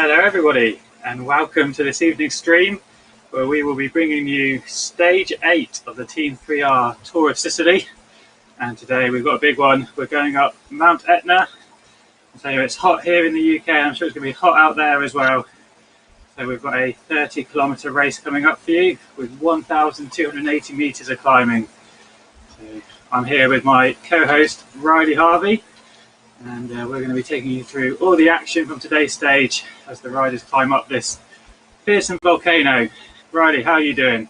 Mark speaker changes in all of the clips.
Speaker 1: Hello everybody, and welcome to this evening's stream where we will be bringing you stage 8 of the Team 3R Tour of Sicily. And today we've got a big one. We're going up Mount Etna. So it's hot here in the UK, I'm sure it's going to be hot out there as well. So we've got a 30-kilometre race coming up for you with 1,280 metres of climbing. So I'm here with my co-host Riley Harvey, and we're going to be taking you through all the action from today's stage as the riders climb up this fearsome volcano. Riley, how are you doing?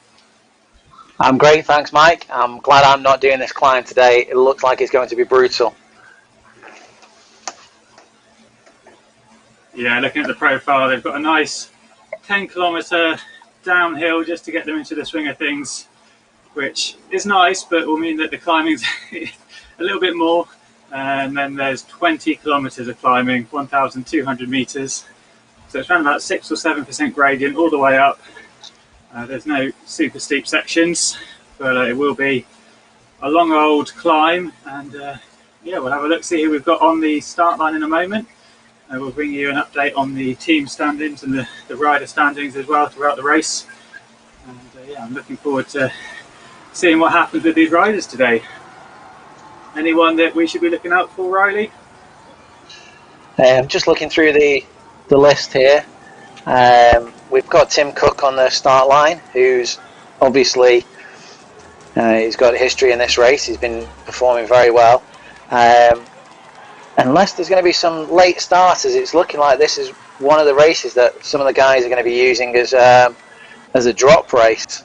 Speaker 2: I'm great, thanks Mike. I'm glad I'm not doing this climb today. It looks like it's going to be brutal.
Speaker 1: Yeah, looking at the profile, they've got a nice 10-kilometre downhill just to get them into the swing of things, which is nice, but will mean that the climbing's a little bit more. And then there's 20 kilometres of climbing, 1,200 metres. So it's around about 6 or 7% gradient all the way up. There's no super steep sections, but it will be a long old climb. And yeah, we'll have a look, see who we've got on the start line in a moment. We'll bring you an update on the team standings and the rider standings as well throughout the race. And yeah, I'm looking forward to seeing what happens with these riders today. Anyone that we should be looking out for, Riley?
Speaker 2: Just looking through the list here. We've got Tim Cook on the start line, who's obviously he's got a history in this race. He's been performing very well. Unless there's going to be some late starters, it's looking like this is one of the races that some of the guys are going to be using as a drop race.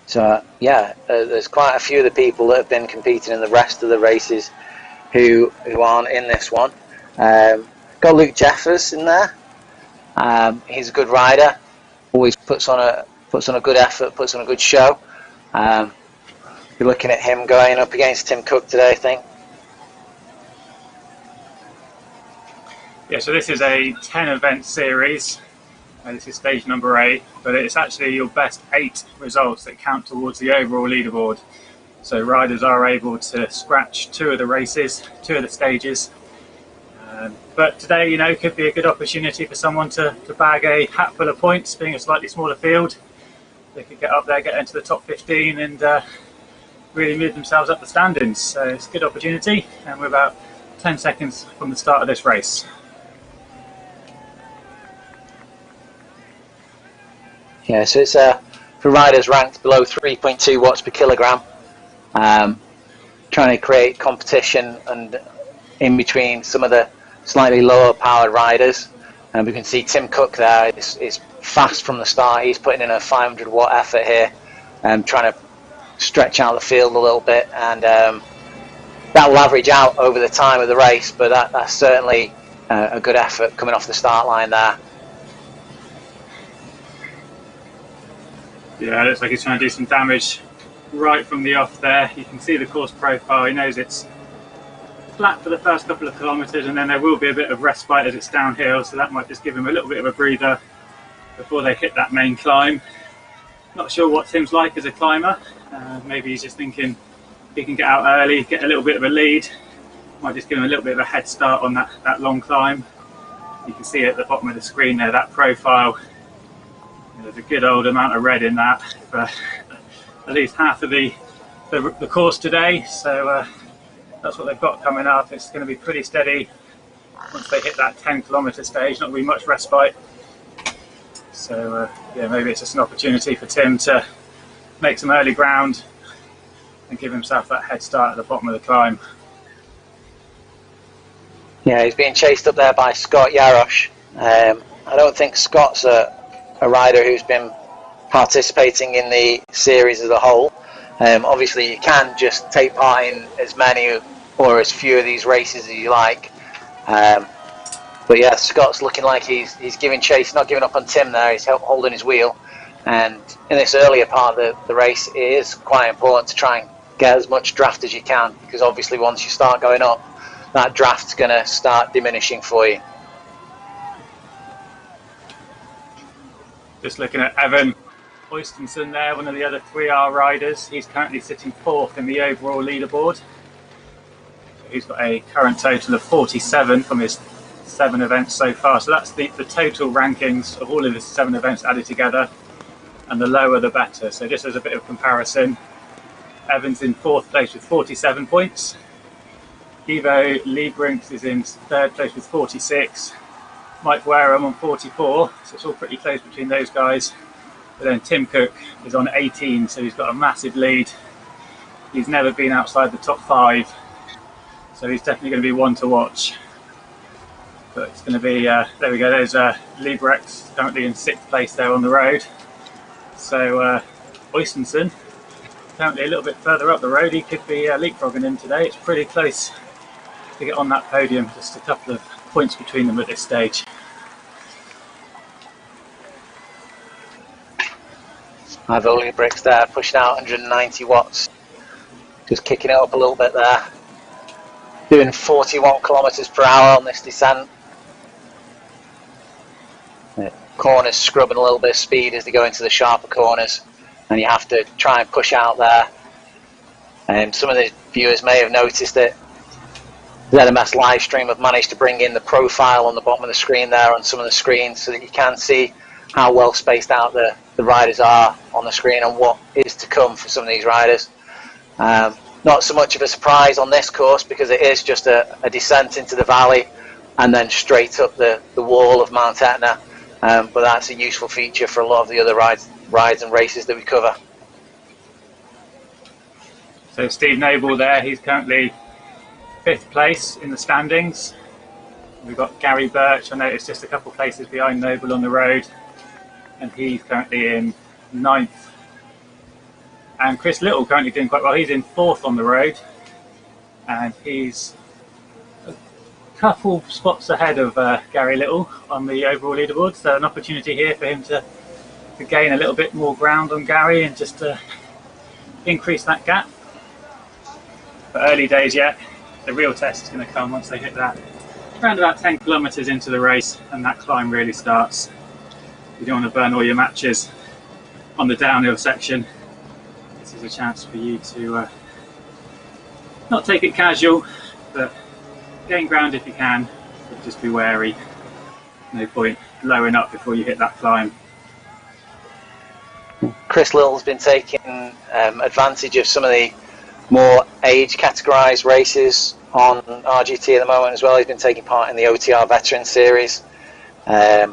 Speaker 2: So yeah, there's quite a few of the people that have been competing in the rest of the races who aren't in this one. Got Luke Jeffers in there. He's a good rider. Always puts on a good effort, puts on a good show. You're looking at him going up against Tim Cook today, I think.
Speaker 1: Yeah, so this is a 10-event series. This is stage number 8, but it's actually your best 8 results that count towards the overall leaderboard. So riders are able to scratch 2 of the races, 2 of the stages. But today, you know, could be a good opportunity for someone to bag a hatful of points, being a slightly smaller field. They could get up there, get into the top 15 and really move themselves up the standings. So it's a good opportunity, and we're about 10 seconds from the start of this race.
Speaker 2: Yeah, so it's for riders ranked below 3.2 watts per kilogram, trying to create competition and in between some of the slightly lower powered riders. And we can see Tim Cook there is fast from the start. He's putting in a 500 watt effort here, trying to stretch out the field a little bit, and that will average out over the time of the race, but that's certainly a good effort coming off the start line there.
Speaker 1: Yeah, it looks like he's trying to do some damage right from the off there. You can see the course profile. He knows it's flat for the first couple of kilometres, and then there will be a bit of respite as it's downhill, so that might just give him a little bit of a breather before they hit that main climb. Not sure what Tim's like as a climber. Maybe he's just thinking he can get out early, get a little bit of a lead. Might just give him a little bit of a head start on that long climb. You can see at the bottom of the screen there, that profile. There's a good old amount of red in that for at least half of the course today. So that's what they've got coming up. It's going to be pretty steady once they hit that 10-kilometre stage. Not going to be much respite. So yeah, maybe it's just an opportunity for Tim to make some early ground and give himself that head start at the bottom of the climb.
Speaker 2: Yeah, he's being chased up there by Scott Yarosh. I don't think Scott's a rider who's been participating in the series as a whole. Obviously you can just take part in as many or as few of these races as you like, but yeah, Scott's looking like he's giving chase, not giving up on Tim there. He's holding his wheel, and in this earlier part of the race it is quite important to try and get as much draft as you can, because obviously once you start going up, that draft's going to start diminishing for you.
Speaker 1: Just looking at Evan Oystenson there, one of the other 3R riders. He's currently sitting 4th in the overall leaderboard. So he's got a current total of 47 from his 7 events so far. So that's the total rankings of all of the 7 events added together, and the lower the better. So just as a bit of comparison, Evan's in 4th place with 47 points. Ivo Liebrinks is in 3rd place with 46. Mike Wareham on 44, so it's all pretty close between those guys. But then Tim Cook is on 18, so he's got a massive lead. He's never been outside the top 5, so he's definitely going to be one to watch. But it's going to be, there we go, there's Liebrex currently in 6th place there on the road. So Oystenson, currently a little bit further up the road, he could be leapfrogging him today. It's pretty close to get on that podium, just a couple of points between them at this stage.
Speaker 2: Ivo Liebrex there, pushing out 190 watts. Just kicking it up a little bit there. Doing 41 kilometers per hour on this descent. Corners scrubbing a little bit of speed as they go into the sharper corners, and you have to try and push out there. And some of the viewers may have noticed that ZMS live stream have managed to bring in the profile on the bottom of the screen there on some of the screens, so that you can see how well spaced out the riders are on the screen and what is to come for some of these riders. Not so much of a surprise on this course, because it is just a descent into the valley and then straight up the wall of Mount Etna. But that's a useful feature for a lot of the other rides and races that we cover.
Speaker 1: So Steve Noble there, he's currently 5th place in the standings. We've got Gary Birch, I noticed, just a couple of places behind Noble on the road, and he's currently in 9th. And Chris Little currently doing quite well. He's in 4th on the road, and he's a couple spots ahead of Gary Little on the overall leaderboard. So an opportunity here for him to gain a little bit more ground on Gary and just to increase that gap. But early days yet. The real test is going to come once they hit that around about 10 kilometers into the race, and that climb really starts. You don't want to burn all your matches on the downhill section. This is a chance for you to not take it casual, but gain ground if you can, but just be wary. No point blowing up before you hit that climb.
Speaker 2: Chris Little's been taking advantage of some of the more age categorised races on RGT at the moment as well. He's been taking part in the OTR Veteran Series, as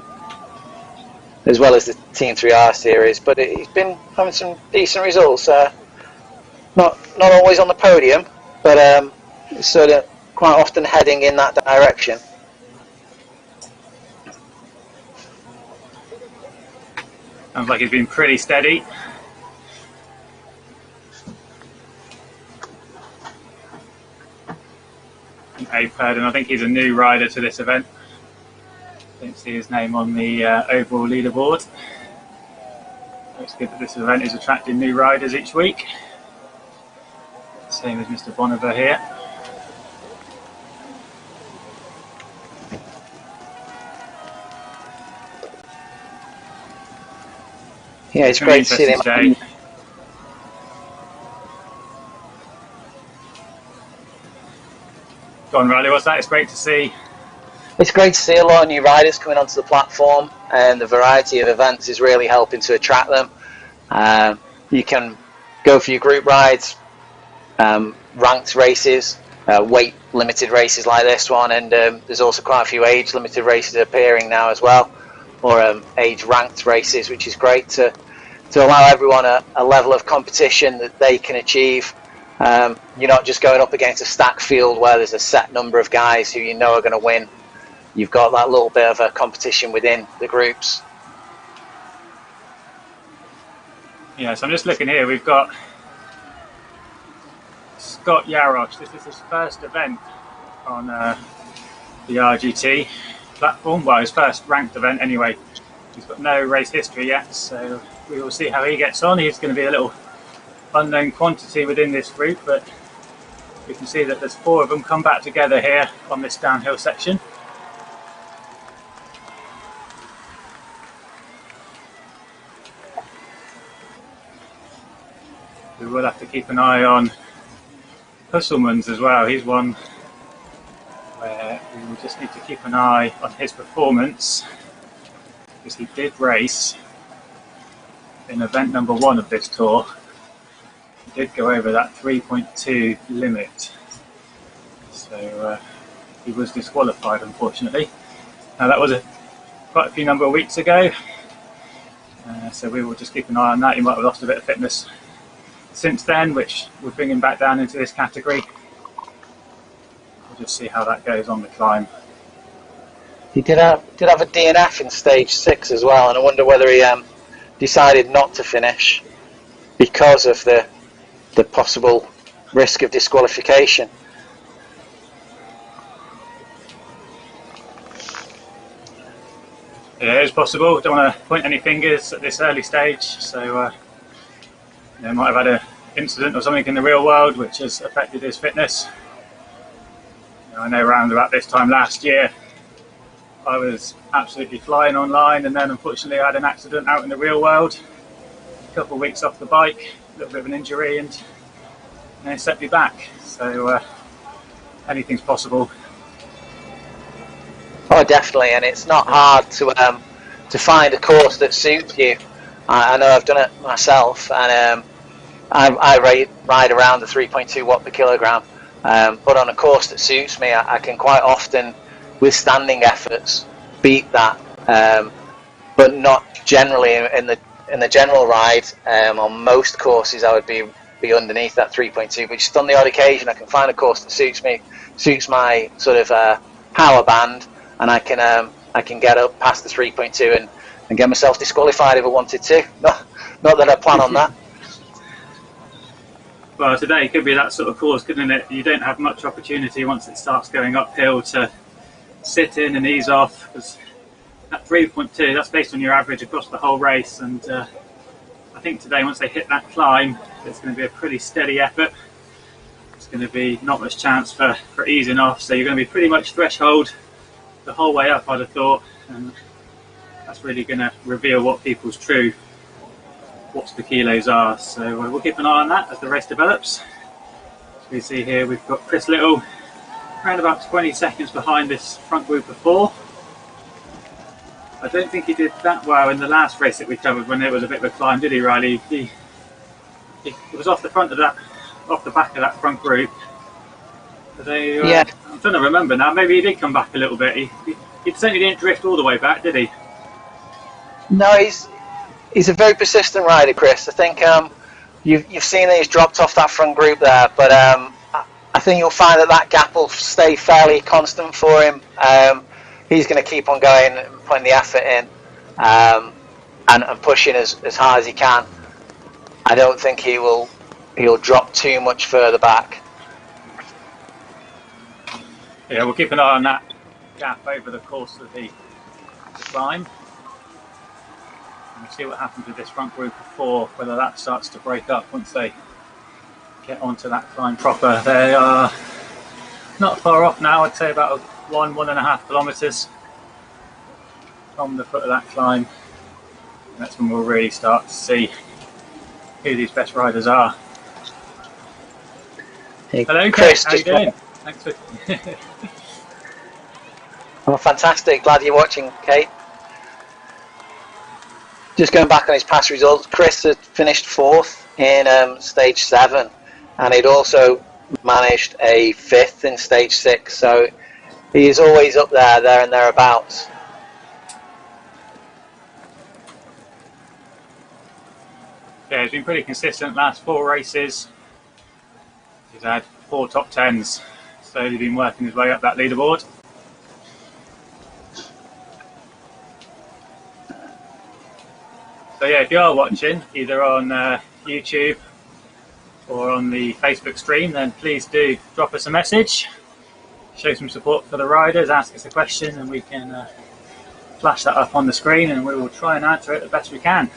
Speaker 2: well as the Team 3R Series, but he's been having some decent results. Not always on the podium, but sort of quite often heading in that direction.
Speaker 1: Sounds like he's been pretty steady. Abe Purden, I think he's a new rider to this event. Don't see his name on the overall leaderboard. It's good that this event is attracting new riders each week. Same as Mr. Boniver here.
Speaker 2: Yeah, it's great to see them.
Speaker 1: Go on, Riley, what's that? It's great to see.
Speaker 2: It's great to see a lot of new riders coming onto the platform, and the variety of events is really helping to attract them. You can go for your group rides, ranked races, weight limited races like this one, and there's also quite a few age limited races appearing now as well, or age ranked races, which is great to allow everyone a level of competition that they can achieve. You're not just going up against a stacked field where there's a set number of guys who you know are going to win. You've got that little bit of a competition within the groups.
Speaker 1: Yeah, so I'm just looking here. We've got Scott Yarosh. This is his first event on the RGT platform. Well, his first ranked event anyway. He's got no race history yet, so we will see how he gets on. He's going to be a little unknown quantity within this group, but we can see that there's 4 of them come back together here on this downhill section. We will have to keep an eye on Husselman's as well. He's one where We will just need to keep an eye on his performance, because he did race in event number 1 of this tour. He did go over that 3.2 limit, so he was disqualified, unfortunately. Now that was quite a few number of weeks ago, so we will just keep an eye on that. He might have lost a bit of fitness since then, which would bring him back down into this category. We'll just see how that goes on the climb.
Speaker 2: He did have a DNF in stage 6 as well, and I wonder whether he decided not to finish because of the possible risk of disqualification.
Speaker 1: Yeah, it's possible. Don't want to point any fingers at this early stage, so he might have had an incident or something in the real world which has affected his fitness. I know around about this time last year I was absolutely flying online, and then unfortunately I had an accident out in the real world. A couple of weeks off the bike, a little bit of an injury, and then it set me back. So anything's possible.
Speaker 2: Oh, definitely, and it's not hard to find a course that suits you. I know I've done it myself, and I ride around the 3.2 watt per kilogram, but on a course that suits me, I can quite often, with standing efforts, beat that, but not generally in the general ride. On most courses, I would be underneath that 3.2, but just on the odd occasion, I can find a course that suits me, suits my sort of power band, and I can get up past the 3.2 and get myself disqualified if I wanted to. Not that I plan on that.
Speaker 1: Well, today could be that sort of course, couldn't it? You don't have much opportunity once it starts going uphill to sit in and ease off, because that 3.2, that's based on your average across the whole race, and I think today, once they hit that climb, it's going to be a pretty steady effort. It's going to be not much chance for easing off, so you're going to be pretty much threshold the whole way up, I'd have thought, and that's really going to reveal what people's true watts per kilos are. So we'll keep an eye on that as the race develops. As we see here, we've got Chris Little around about 20 seconds behind this front group of 4. I don't think he did that well in the last race that we covered when it was a bit of a climb, did he, Riley? He was off the back of that front group.
Speaker 2: Yeah.
Speaker 1: I'm trying to remember now. Maybe he did come back a little bit. He certainly didn't drift all the way back, did he?
Speaker 2: No, he's a very persistent rider, Chris. I think you've seen that he's dropped off that front group there, but I think you'll find that gap will stay fairly constant for him. He's going to keep on going and putting the effort in, and pushing as hard as he can. I don't think he'll drop too much further back.
Speaker 1: Yeah, we'll keep an eye on that gap over the course of the climb. And we'll see what happens with this front group of 4, whether that starts to break up once they get onto that climb proper. They are not far off now, I'd say about 1.5 kilometres from the foot of that climb. And that's when we'll really start to see who these best riders are.
Speaker 2: Hey,
Speaker 1: hello,
Speaker 2: Chris,
Speaker 1: Kate. How you doing? Thanks for...
Speaker 2: Well, fantastic. Glad you're watching, Kate. Just going back on his past results, Chris had finished 4th in stage 7, and he'd also managed a 5th in stage 6, so he is always up there and thereabouts.
Speaker 1: Yeah, he's been pretty consistent last 4 races. He's had 4 top 10s, slowly been working his way up that leaderboard. So yeah, if you are watching either on YouTube or on the Facebook stream, then please do drop us a message, show some support for the riders, ask us a question, and we can flash that up on the screen, and we will try and answer it the best we can.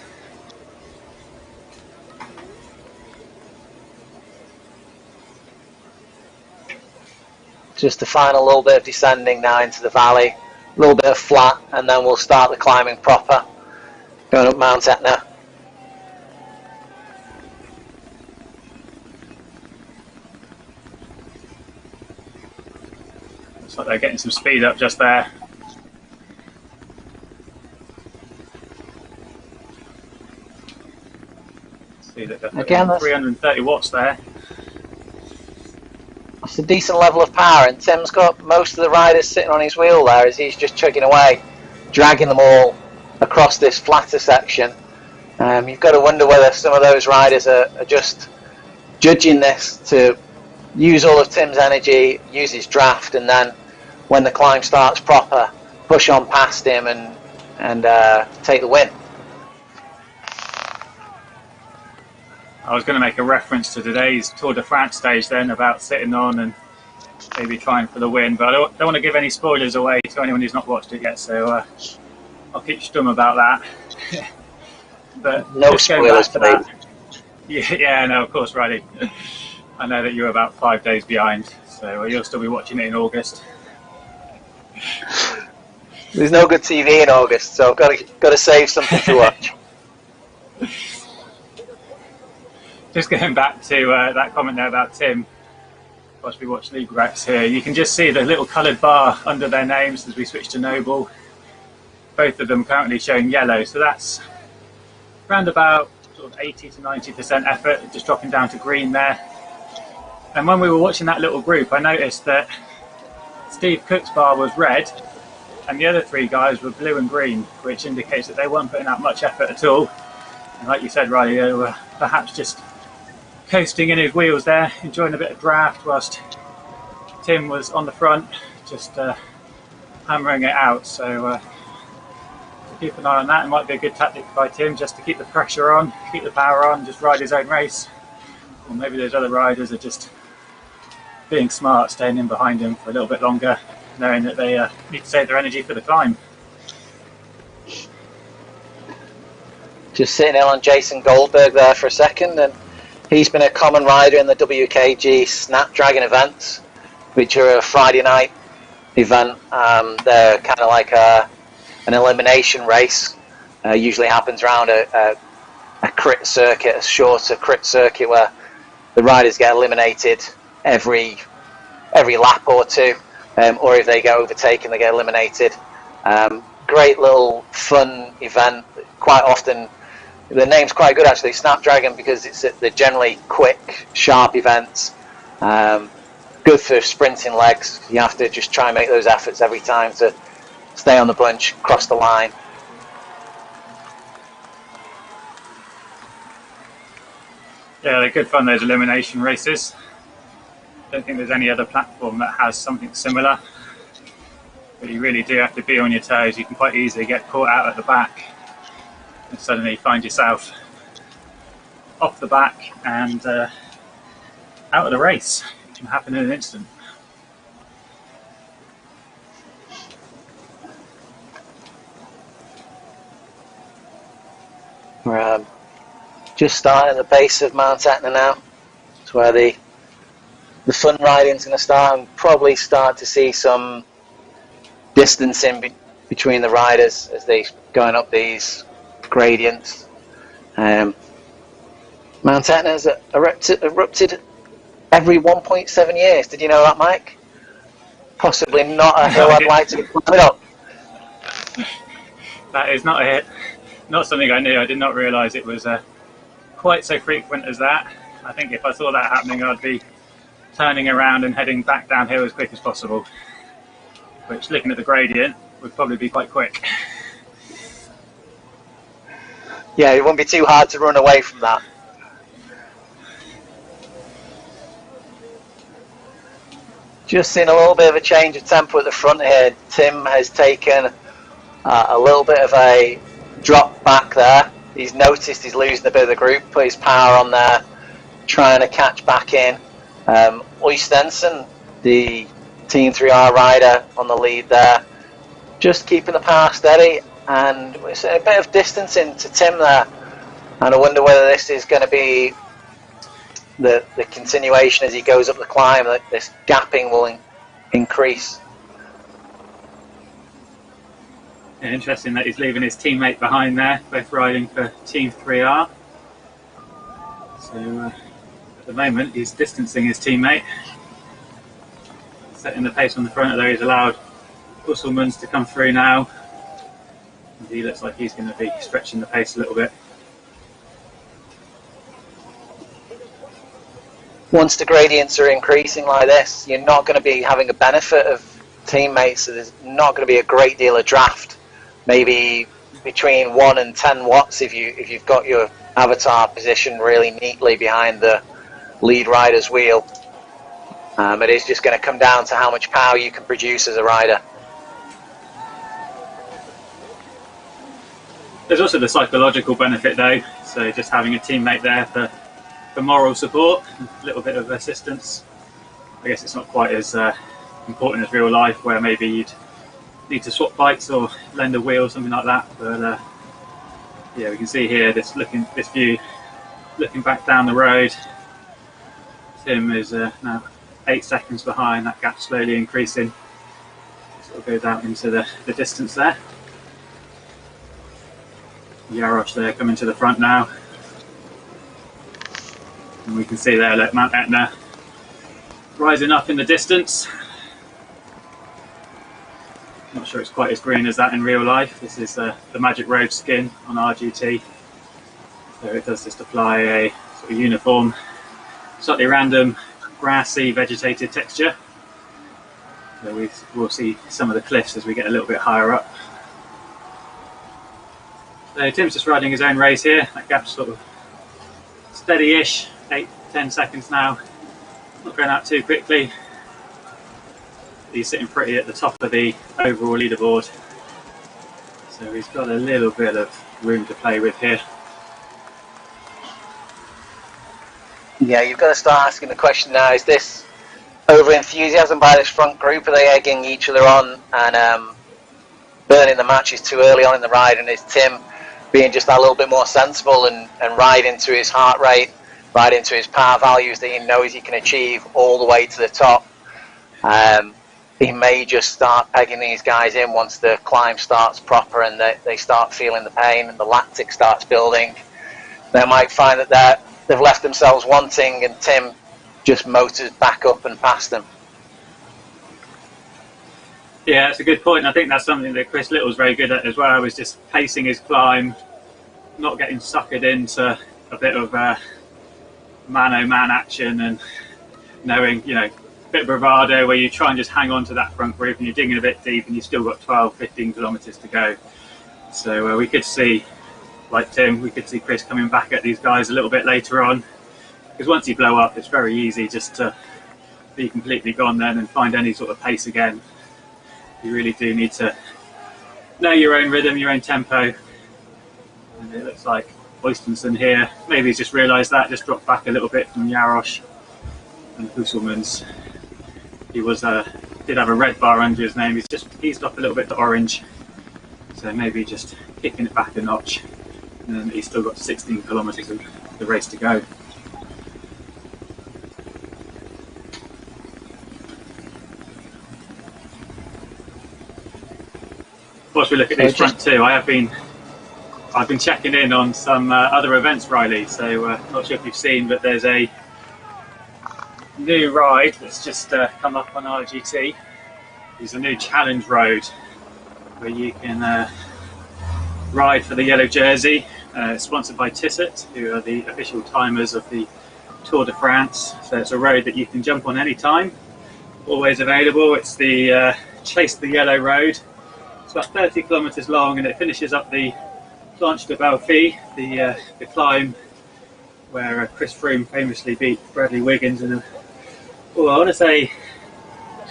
Speaker 2: Just the final little bit of descending now into the valley, a little bit of flat, and then we'll start the climbing proper, going up Mount Etna.
Speaker 1: Looks like they're getting some speed up just there. See that they're
Speaker 2: Again,
Speaker 1: 330 watts there.
Speaker 2: That's a decent level of power, and Tim's got most of the riders sitting on his wheel there as he's just chugging away, dragging them all across this flatter section. You've got to wonder whether some of those riders are just judging this to use all of Tim's energy, use his draft, and then when the climb starts proper, push on past him and take the win.
Speaker 1: I was going to make a reference to today's Tour de France stage then about sitting on and maybe trying for the win, but I don't want to give any spoilers away to anyone who's not watched it yet, so I'll keep stum about that. But
Speaker 2: no spoilers, please.
Speaker 1: Yeah, no, of course, Riley. I know that you're about 5 days behind, so you'll still be watching it in August.
Speaker 2: There's no good TV in August, so I've got to save something to watch.
Speaker 1: Just going back to that comment there about Tim, whilst we watch League Rex here, you can just see the little coloured bar under their names as we switch to Noble. Both of them currently showing yellow, so that's around about sort of 80 to 90% effort, just dropping down to green there. And when we were watching that little group, I noticed that Steve Cook's bar was red and the other three guys were blue and green, which indicates that they weren't putting out much effort at all. And like you said, Riley, they were perhaps just coasting in his wheels there, enjoying a bit of draft, whilst Tim was on the front, just hammering it out. So keep an eye on that. It might be a good tactic by Tim just to keep the pressure on, keep the power on, just ride his own race. Or maybe those other riders are just being smart, staying in behind him for a little bit longer, knowing that they need to save their energy for the climb.
Speaker 2: Just sitting in on Jason Goldberg there for a second, and he's been a common rider in the WKG Snapdragon events, which are a Friday night event. They're kind of like an elimination race. Usually happens around a crit circuit, a shorter crit circuit where the riders get eliminated every lap or two, or if they get overtaken, they get eliminated. Great little fun event. Quite often, the name's quite good actually, Snapdragon, because they're generally quick, sharp events. Good for sprinting legs. You have to just try and make those efforts every time to stay on the bunch, cross the line.
Speaker 1: Yeah, they're good fun, those elimination races. Don't think there's any other platform that has something similar. But you really do have to be on your toes. You can quite easily get caught out at the back and suddenly find yourself off the back and out of the race. It can happen in an instant.
Speaker 2: We're just starting at the base of Mount Etna now. It's where the fun riding's going to start, and probably start to see some distancing between the riders as they're going up these gradients. Mount Etna has erupted every 1.7 years. Did you know that, Mike? Possibly not a hill I'd like to climb up.
Speaker 1: That is not something I knew. I did not realise it was quite so frequent as that. I think if I saw that happening, I'd be turning around and heading back downhill as quick as possible, which, looking at the gradient, would probably be quite quick.
Speaker 2: Yeah, it won't be too hard to run away from that. Just seeing a little bit of a change of tempo at the front here. Tim has taken a little bit of a drop back there. He's noticed he's losing a bit of the group, put his power on there, trying to catch back in. Oystensen, the Team 3R rider, on the lead there, just keeping the power steady, and it's a bit of distance into Tim there, and I wonder whether this is going to be the continuation as he goes up the climb, that this gapping will increase.
Speaker 1: Yeah, interesting that he's leaving his teammate behind there, both riding for Team 3R. So at the moment he's distancing his teammate. setting the pace on the front, although he's allowed Busselmans to come through now. And he looks like he's going to be stretching the pace a little bit.
Speaker 2: Once the gradients are increasing like this, you're not going to be having a benefit of teammates, so there's not going to be a great deal of draft. Maybe between 1 and 10 watts if you've got your avatar positioned really neatly behind the lead rider's wheel. It is just going to come down to how much power you can produce as a rider.
Speaker 1: There's also the psychological benefit though, so just having a teammate there for moral support, a little bit of assistance. I guess it's not quite as important as real life, where maybe you'd need to swap bikes or lend a wheel or something like that. But yeah, we can see here this view looking back down the road. Tim is now 8 seconds behind, that gap slowly increasing. Sort of goes out into the distance there. Jarosz there coming to the front now. And we can see there, look, Mount Etna rising up in the distance. Not sure it's quite as green as that in real life. This is the Magic Road skin on RGT. So it does just apply a sort of uniform, slightly random, grassy, vegetated texture. So we'll see some of the cliffs as we get a little bit higher up. So Tim's just riding his own race here. That gap's sort of steady-ish, 8-10 seconds now. Not going out too quickly. He's sitting pretty at the top of the overall leaderboard. So he's got a little bit of room to play with here.
Speaker 2: Yeah, you've got to start asking the question now, is this over-enthusiasm by this front group? Are they egging each other on and burning the matches too early on in the ride? And is Tim being just a little bit more sensible and riding to his heart rate, riding to his power values that he knows he can achieve all the way to the top? He may just start pegging these guys in once the climb starts proper and they start feeling the pain and the lactic starts building. They might find that they've left themselves wanting and Tim just motors back up and past them.
Speaker 1: Yeah, that's a good point. I think that's something that Chris Little's very good at as well, is just pacing his climb, not getting suckered into a bit of man-o-man action and knowing, you know, a bit of bravado where you try and just hang on to that front group and you're digging a bit deep and you've still got 12-15 kilometres to go. So we could see, like Tim, we could see Chris coming back at these guys a little bit later on, because once you blow up it's very easy just to be completely gone then and find any sort of pace again. You really do need to know your own rhythm, your own tempo. And it looks like Oystenson here, maybe he's just realised that, just dropped back a little bit from Jarosz and Busselmans. He did have a red bar under his name, he's just eased up a little bit to orange. So maybe just kicking it back a notch. And then he's still got 16 kilometres of the race to go. Whilst we look at these front two, I've been checking in on some other events, Riley. So not sure if you've seen, but there's a new ride that's just come up on RGT. It's a new challenge road where you can ride for the yellow jersey. Sponsored by Tissot, who are the official timers of the Tour de France. So it's a road that you can jump on any time, always available. It's the Chase the Yellow Road. It's about 30 kilometres long and it finishes up the Planche de Belfi, the climb where Chris Froome famously beat Bradley Wiggins in I want to say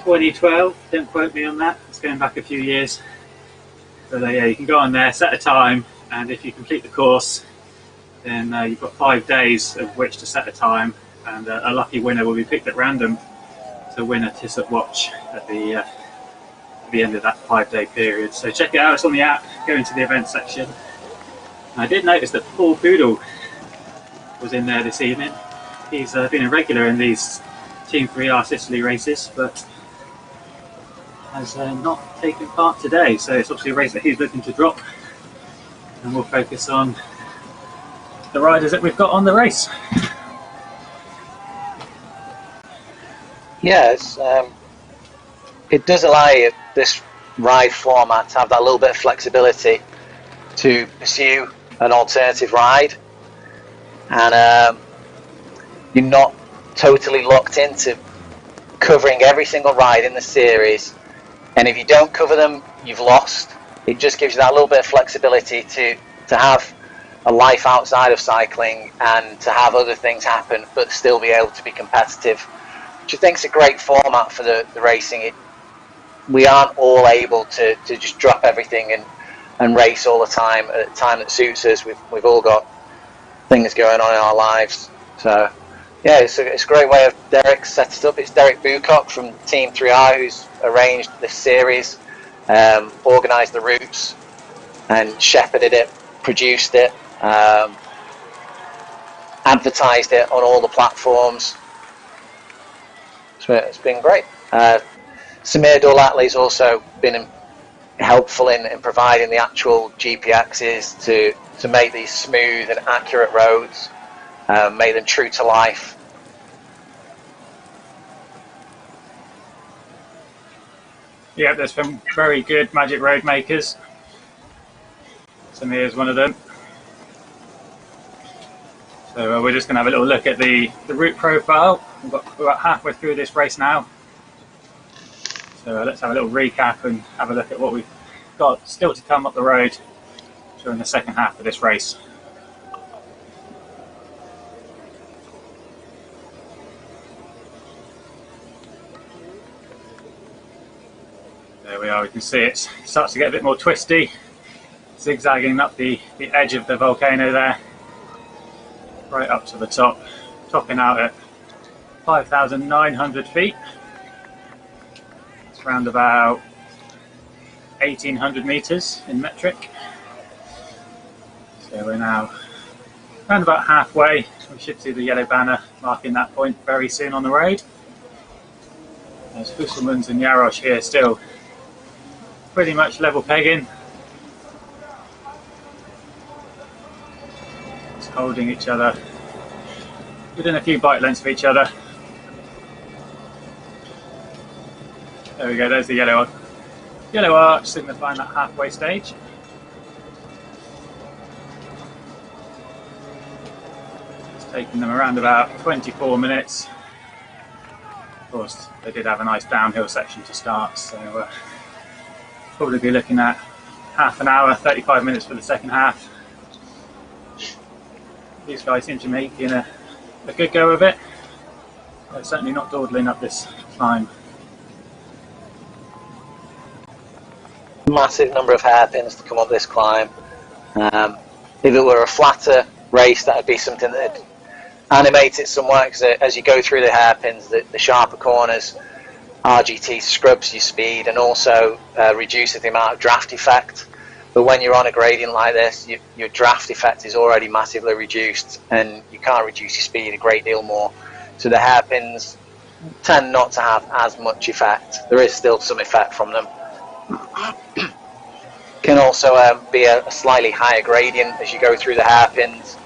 Speaker 1: 2012, don't quote me on that, it's going back a few years. So yeah, you can go on there, set a time, and if you complete the course then you've got 5 days of which to set a time, and a lucky winner will be picked at random to win a Tissot watch at the end of that 5-day period. So check it out, it's on the app, go into the event section. And I did notice that Paul Poodle was in there this evening. He's been a regular in these Team 3R Sicily races, but has not taken part today. So it's obviously a race that he's looking to drop, and we'll focus on the riders that we've got on the race.
Speaker 2: Yes, it does allow you, this ride format, to have that little bit of flexibility to pursue an alternative ride, and you're not totally locked into covering every single ride in the series, and if you don't cover them, you've lost. It just gives you that little bit of flexibility to have a life outside of cycling and to have other things happen but still be able to be competitive, which I think is a great format for the racing. We aren't all able to just drop everything and race all the time at a time that suits us. We've all got things going on in our lives. So yeah, it's a great way of Derek set it up. It's Derek Bucock from Team 3R who's arranged this series, organised the routes and shepherded it, produced it, advertised it on all the platforms. So it's been great. Samir Dolatley's also been helpful in providing the actual GPXs to make these smooth and accurate roads, make them true to life.
Speaker 1: Yeah, there's some very good Magic Road makers. Samir's one of them. So we're just going to have a little look at the route profile. We're about halfway through this race now. So let's have a little recap and have a look at what we've got still to come up the road during the second half of this race. There we are, we can see it starts to get a bit more twisty, zigzagging up the edge of the volcano there, right up to the top, topping out at 5,900 feet. It's around about 1,800 meters in metric. So we're now around about halfway. We should see the yellow banner marking that point very soon on the road. There's Husselmans and Jarosz here still pretty much level pegging. Just holding each other within a few bike lengths of each other. There we go, there's the yellow arch signifying that halfway stage. It's taking them around about 24 minutes. Of course, they did have a nice downhill section to start, so probably be looking at half an hour, 35 minutes for the second half. These guys seem to be making a good go of it. They're certainly not dawdling up this climb.
Speaker 2: Massive number of hairpins to come up this climb. If it were a flatter race, that would be something that animates it somewhat, because as you go through the hairpins, the sharper corners, RGT scrubs your speed and also reduces the amount of draft effect. But when you're on a gradient like this, your draft effect is already massively reduced and you can't reduce your speed a great deal more. So the hairpins tend not to have as much effect. There is still some effect from them. Can also be a slightly higher gradient as you go through the hairpins,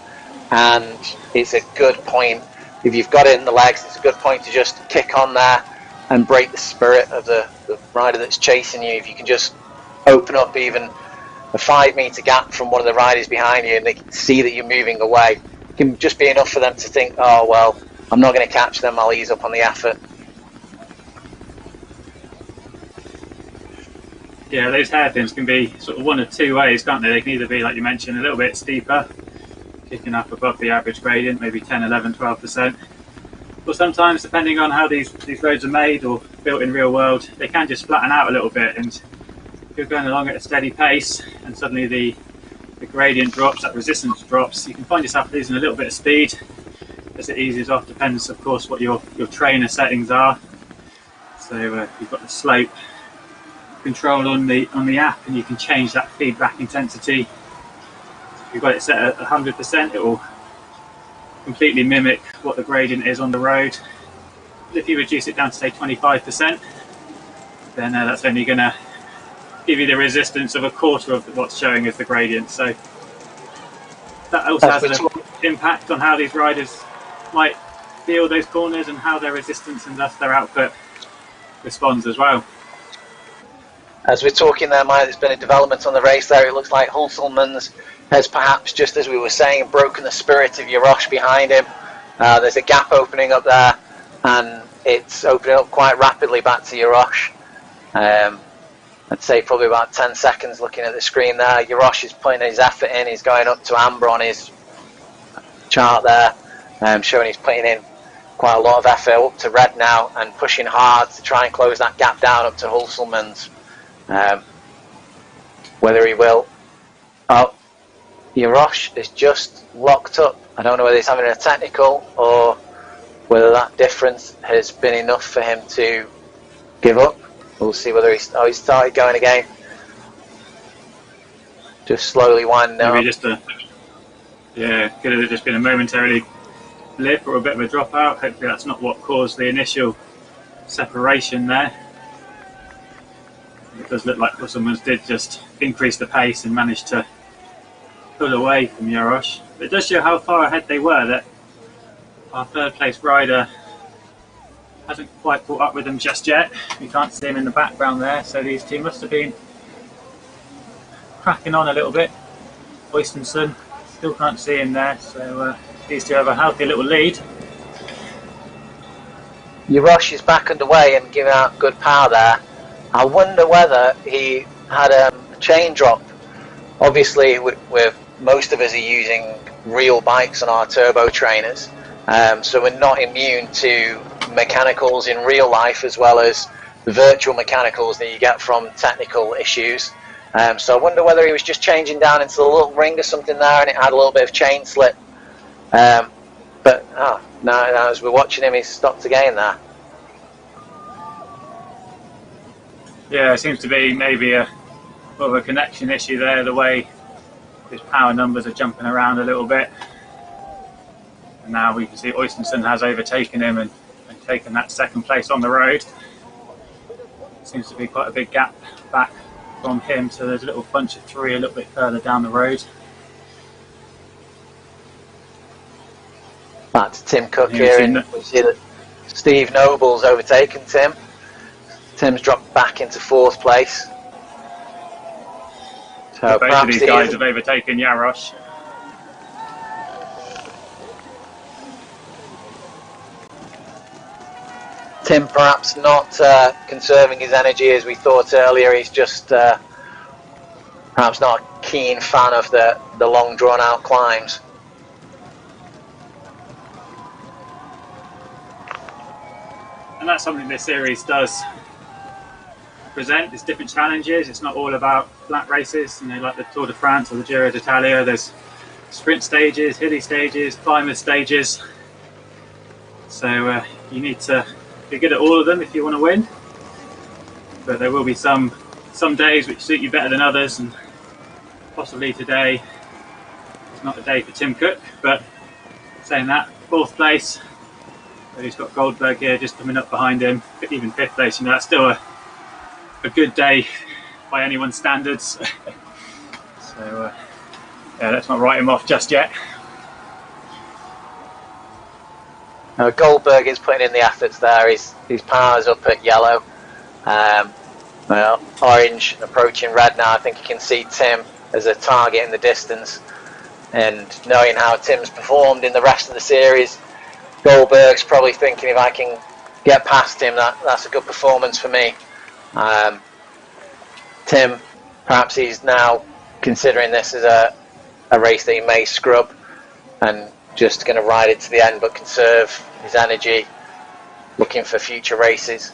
Speaker 2: and it's a good point, if you've got it in the legs, it's a good point to just kick on there and break the spirit of the rider that's chasing you. If you can just open up even a 5 meter gap from one of the riders behind you and they can see that you're moving away, it can just be enough for them to think, oh well, I'm not going to catch them, I'll ease up on the effort.
Speaker 1: Yeah, those hairpins can be sort of one of two ways, can't they? They can either be, like you mentioned, a little bit steeper, kicking up above the average gradient, maybe 10, 11, 12%. Or sometimes, depending on how these roads are made or built in real world, they can just flatten out a little bit, and if you're going along at a steady pace and suddenly the gradient drops, that resistance drops, you can find yourself losing a little bit of speed as it eases off. Depends, of course, what your trainer settings are. So you've got the slope control on the app, and you can change that feedback intensity. If you've got it set at 100%, it will completely mimic what the gradient is on the road. But if you reduce it down to say 25%, then that's only going to give you the resistance of a quarter of what's showing as the gradient. So that also has an impact on how these riders might feel those corners and how their resistance and thus their output responds as well.
Speaker 2: As we're talking there, Mike, there's been a development on the race there. It looks like Hulselmans has perhaps, just as we were saying, broken the spirit of Yarosh behind him. There's a gap opening up there, and it's opening up quite rapidly back to Yarosh. I'd say probably about 10 seconds looking at the screen there. Yarosh is putting his effort in. He's going up to amber on his chart there, showing he's putting in quite a lot of effort up to red now and pushing hard to try and close that gap down up to Hulselmans. Whether he will. Oh, Yarosh is just locked up. I don't know whether he's having a technical or whether that difference has been enough for him to give up. We'll see whether he's started going again. Just slowly winding up.
Speaker 1: Maybe just could have just been a momentarily blip or a bit of a dropout. Hopefully that's not what caused the initial separation there. It does look like Hulselmans did just increase the pace and managed to pull away from Yarosh. But it does show how far ahead they were, that our third place rider hasn't quite caught up with them just yet. You can't see him in the background there, so these two must have been cracking on a little bit. Oystenson, still can't see him there, so these two have a healthy little lead.
Speaker 2: Yarosh is back underway and giving out good power there. I wonder whether he had a chain drop. Obviously, with most of us are using real bikes on our turbo trainers, so we're not immune to mechanicals in real life as well as the virtual mechanicals that you get from technical issues. So I wonder whether he was just changing down into the little ring or something there and it had a little bit of chain slip. But now as we're watching him, he's stopped again there.
Speaker 1: Yeah, it seems to be maybe a more of a connection issue there, the way his power numbers are jumping around a little bit. And now we can see Oystenson has overtaken him and taken that second place on the road. Seems to be quite a big gap back from him, so there's a little bunch of three a little bit further down the road.
Speaker 2: Back to Tim Cook here, and we see that Steve Noble's overtaken Tim. Tim's dropped back into fourth place. So
Speaker 1: both of these guys have overtaken Yarosh.
Speaker 2: Tim perhaps not conserving his energy as we thought earlier. He's just perhaps not a keen fan of the long drawn out climbs.
Speaker 1: And that's something this series does present. There's different challenges. It's not all about flat races, like the Tour de France or the Giro d'Italia. There's sprint stages, hilly stages, climber stages. So you need to be good at all of them if you want to win. But there will be some days which suit you better than others, and possibly today is not the day for Tim Cook. But saying that, fourth place. He's got Goldberg here just coming up behind him, even fifth place. That's still a good day by anyone's standards. So let's not write him off just yet.
Speaker 2: Goldberg is putting in the efforts there. His power's up at yellow. Orange approaching red now. I think you can see Tim as a target in the distance. And knowing how Tim's performed in the rest of the series, Goldberg's probably thinking, if I can get past him, that's a good performance for me. Tim, perhaps he's now considering this as a race that he may scrub and just going to ride it to the end but conserve his energy, looking for future races.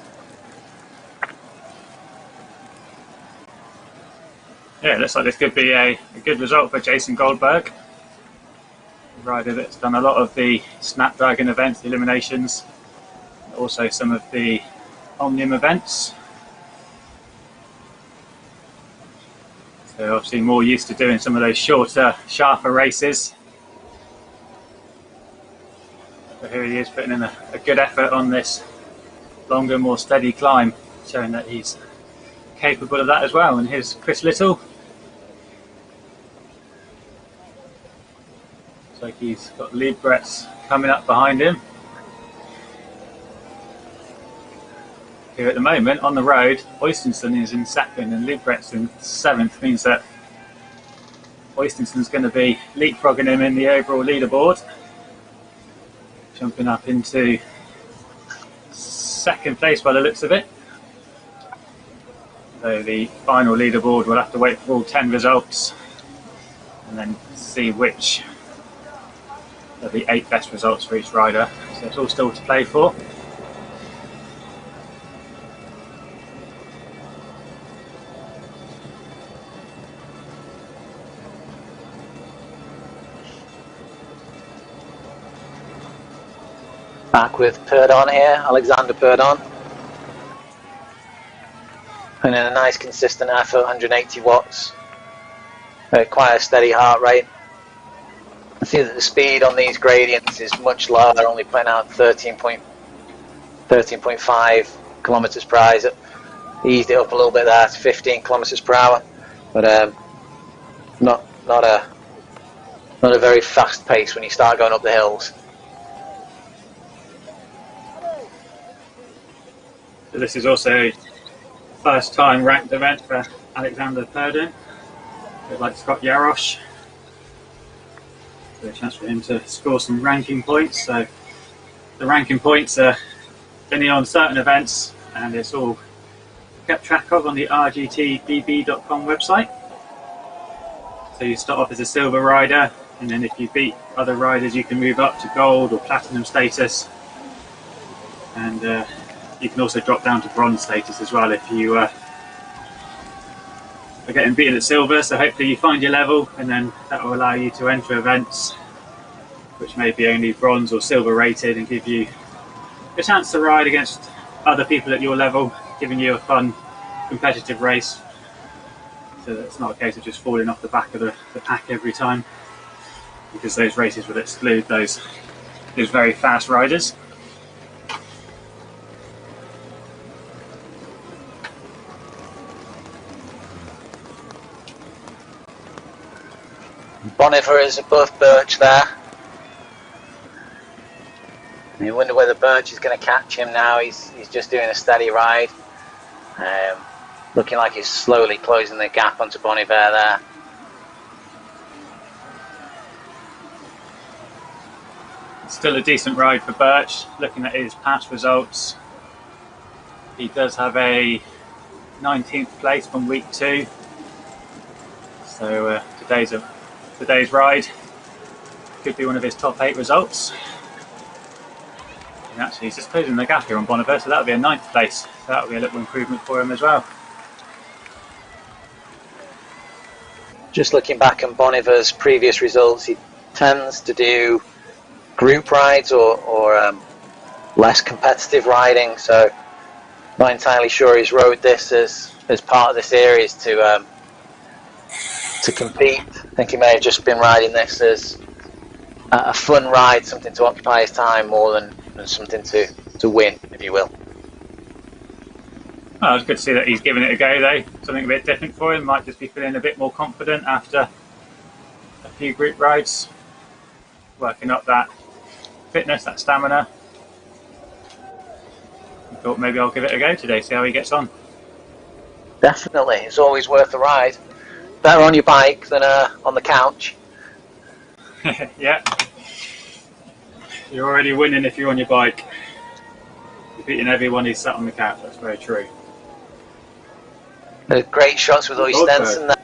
Speaker 1: Yeah, it looks like this could be a good result for Jason Goldberg, a rider that's done a lot of the Snapdragon events, the eliminations, also some of the Omnium events. So obviously more used to doing some of those shorter, sharper races. So here he is putting in a good effort on this longer, more steady climb, showing that he's capable of that as well. And here's Chris Little. Looks like he's got lead Bretts coming up behind him. here at the moment on the road. Oystenson is in second and Liebrecht's in seventh, means that Oystenson's going to be leapfrogging him in the overall leaderboard, jumping up into second place by the looks of it. So the final leaderboard, we'll have to wait for all 10 results and then see which are the 8 best results for each rider. So it's all still to play for.
Speaker 2: Back with Perdon here, Alexander Perdon. And in a nice consistent effort, 180 watts. Quite a steady heart rate. I see that the speed on these gradients is much lower, only putting out 13.5 kilometers per hour. Eased it up a little bit there to 15 kilometers per hour, but not a very fast pace when you start going up the hills.
Speaker 1: So this is also a first time ranked event for Alexander Perdon, a bit like Scott Yarosh. So a chance for him to score some ranking points. So the ranking points are only on certain events, and it's all kept track of on the rgtdb.com website. So you start off as a silver rider, and then if you beat other riders you can move up to gold or platinum status, and you can also drop down to bronze status as well if you are getting beaten at silver. So hopefully you find your level, and then that will allow you to enter events which may be only bronze or silver rated and give you a chance to ride against other people at your level, giving you a fun competitive race. So that it's not a case of just falling off the back of the pack every time, because those races would exclude those very fast riders.
Speaker 2: Boniver is above Birch there. And you wonder whether Birch is going to catch him now. He's just doing a steady ride. Looking like he's slowly closing the gap onto Boniver there.
Speaker 1: Still a decent ride for Birch. Looking at his past results, he does have a 19th place from week 2. So today's ride could be one of his top 8 results. And actually he's just closing the gap here on Boniver, so that'll be a 9th place. So that'll be a little improvement for him as well.
Speaker 2: Just looking back on Boniver's previous results, he tends to do group rides or less competitive riding, so not entirely sure he's rode this as part of the series to compete. I think he may have just been riding this as a fun ride, something to occupy his time more than something to win, if you will.
Speaker 1: Well, it's good to see that he's giving it a go though. Something a bit different for him. Might just be feeling a bit more confident after a few group rides, working up that fitness, that stamina. I thought maybe I'll give it a go today, see how he gets on.
Speaker 2: Definitely, it's always worth a ride. Better on your bike than on the couch.
Speaker 1: Yeah. You're already winning if you're on your bike. You're beating everyone who's sat on the couch, that's very true.
Speaker 2: Great shots with Oystenson there.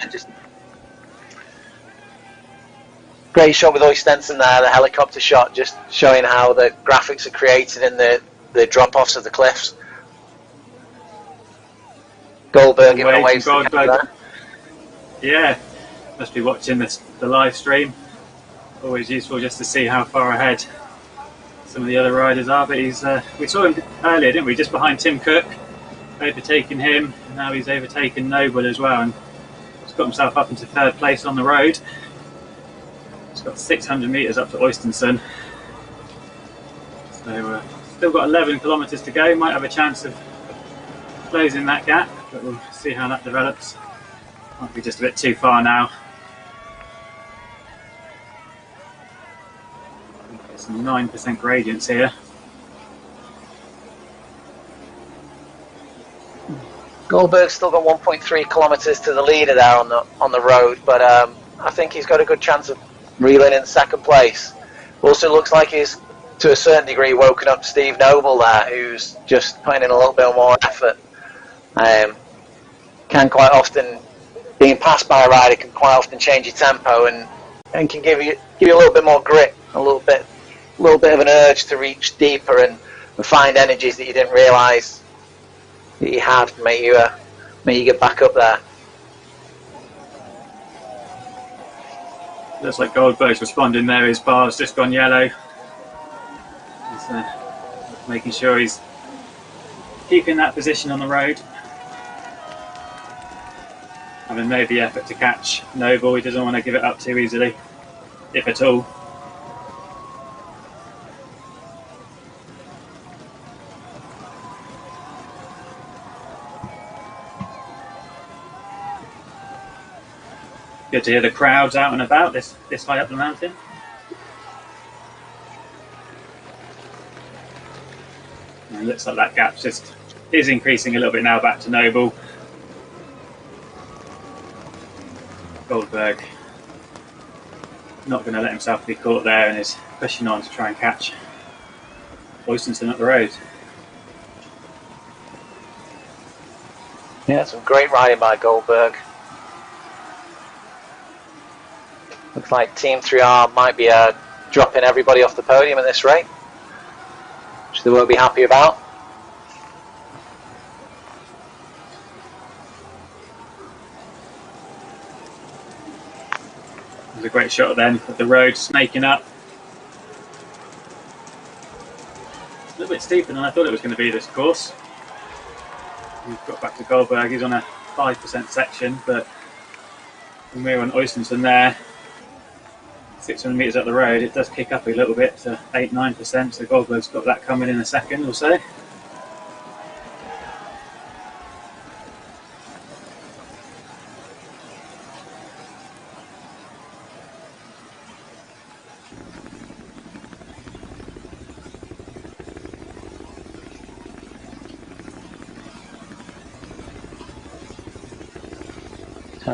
Speaker 2: Great shot with Oystenson there, the helicopter shot, just showing how the graphics are created in the drop-offs of the cliffs. Goldberg giving away from there.
Speaker 1: Yeah, must be watching the live stream. Always useful just to see how far ahead some of the other riders are. But we saw him earlier, didn't we? Just behind Tim Cook, overtaking him. And now he's overtaken Noble as well, and he's got himself up into 3rd place on the road. He's got 600 metres up to Oystenson. So still got 11 kilometres to go. Might have a chance of closing that gap, but we'll see how that develops. Might be just a bit too far now. There's some 9% gradients here.
Speaker 2: Goldberg's still got 1.3 kilometres to the leader there on the road, but I think he's got a good chance of reeling in second place. Also looks like he's to a certain degree woken up Steve Noble there, who's just putting in a little bit more effort. Can quite often, being passed by a rider can quite often change your tempo and can give you a little bit more grit, a little bit of an urge to reach deeper and find energies that you didn't realise that you had. Make you get back up there.
Speaker 1: Looks like Goldberg's responding there. His bar's just gone yellow. He's making sure he's keeping that position on the road. Having made the effort to catch Noble, he doesn't want to give it up too easily, if at all. Good to hear the crowds out and about this high up the mountain. And it looks like that gap just is increasing a little bit now back to Noble. Goldberg not going to let himself be caught there and is pushing on to try and catch Oystenson up the road.
Speaker 2: Yeah, some great riding by Goldberg. Looks like Team 3R might be dropping everybody off the podium at this rate, which they won't be happy about.
Speaker 1: There's a great shot then of the road snaking up. It's a little bit steeper than I thought it was going to be this course. We've got back to Goldberg, he's on a 5% section, but when we're on Oystenson there, 600 metres up the road, it does kick up a little bit to 8-9%, so Goldberg's got that coming in a second or so.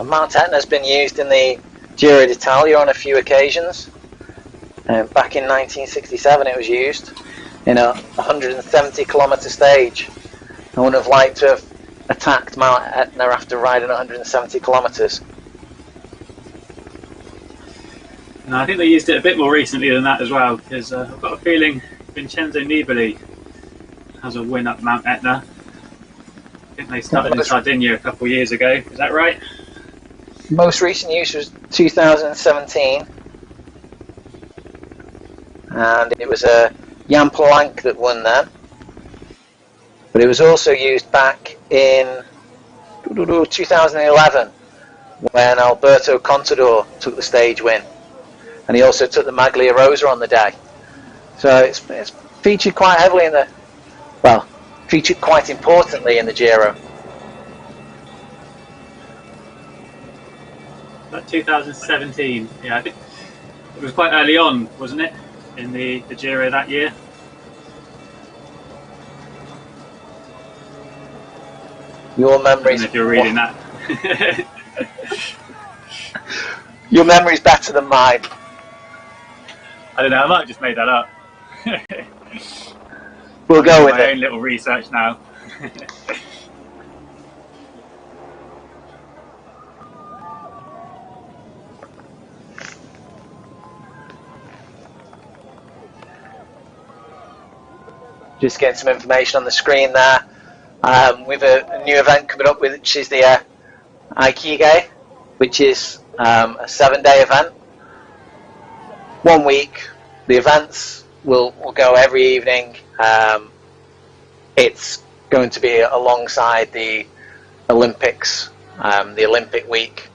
Speaker 2: Mount Etna has been used in the Giro d'Italia on a few occasions. Back in 1967 it was used in a 170 kilometre stage. I would have liked to have attacked Mount Etna after riding 170 kilometres.
Speaker 1: No, I think they used it a bit more recently than that as well, because I've got a feeling Vincenzo Nibali has a win up Mount Etna. I think they started in Sardinia a couple of years ago, is that right?
Speaker 2: Most recent use was 2017, and it was Jan Polanc that won then, but it was also used back in 2011 when Alberto Contador took the stage win, and he also took the Maglia Rosa on the day. So it's featured quite heavily in featured quite importantly in the Giro.
Speaker 1: About 2017, yeah, I think it was quite early on, wasn't it, in the Giro that year?
Speaker 2: Your memories.
Speaker 1: If you're reading that.
Speaker 2: Your memory's better than mine.
Speaker 1: I don't know, I might have just made that up.
Speaker 2: We'll go with
Speaker 1: my
Speaker 2: it.
Speaker 1: own little research now.
Speaker 2: Just getting some information on the screen there. We've a new event coming up, which is the Aikige, which is a 7-day event. 1 week. The events will go every evening. It's going to be alongside the Olympics, the Olympic week.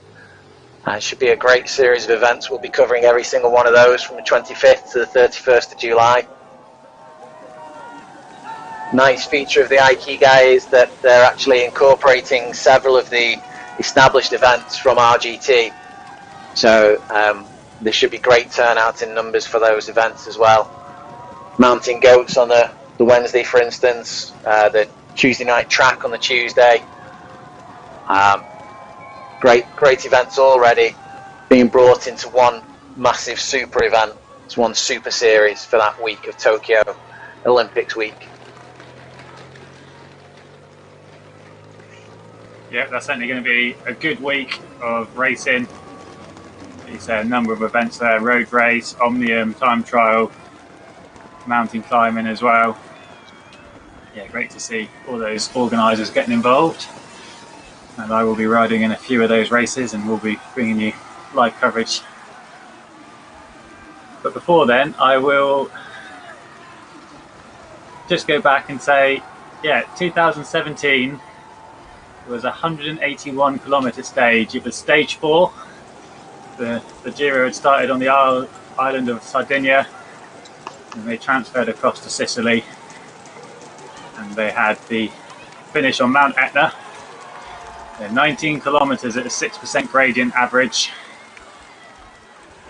Speaker 2: It should be a great series of events. We'll be covering every single one of those from the 25th to the 31st of July. Nice feature of the Aikige is that they're actually incorporating several of the established events from RGT. So there should be great turnout in numbers for those events as well. Mountain goats on the Wednesday, for instance, the Tuesday night track on the Tuesday, Great events already being brought into one massive super event. It's one super series for that week of Tokyo Olympics week.
Speaker 1: Yeah, that's certainly going to be a good week of racing. There's a number of events there: road race, omnium, time trial, mountain climbing as well. Yeah, great to see all those organisers getting involved. And I will be riding in a few of those races, and we'll be bringing you live coverage. But before then, I will just go back and say, yeah, 2017 was a 181 kilometre stage. It was stage 4. The Giro had started on the island of Sardinia, and they transferred across to Sicily, and they had the finish on Mount Etna. 19 kilometres at a 6% gradient average,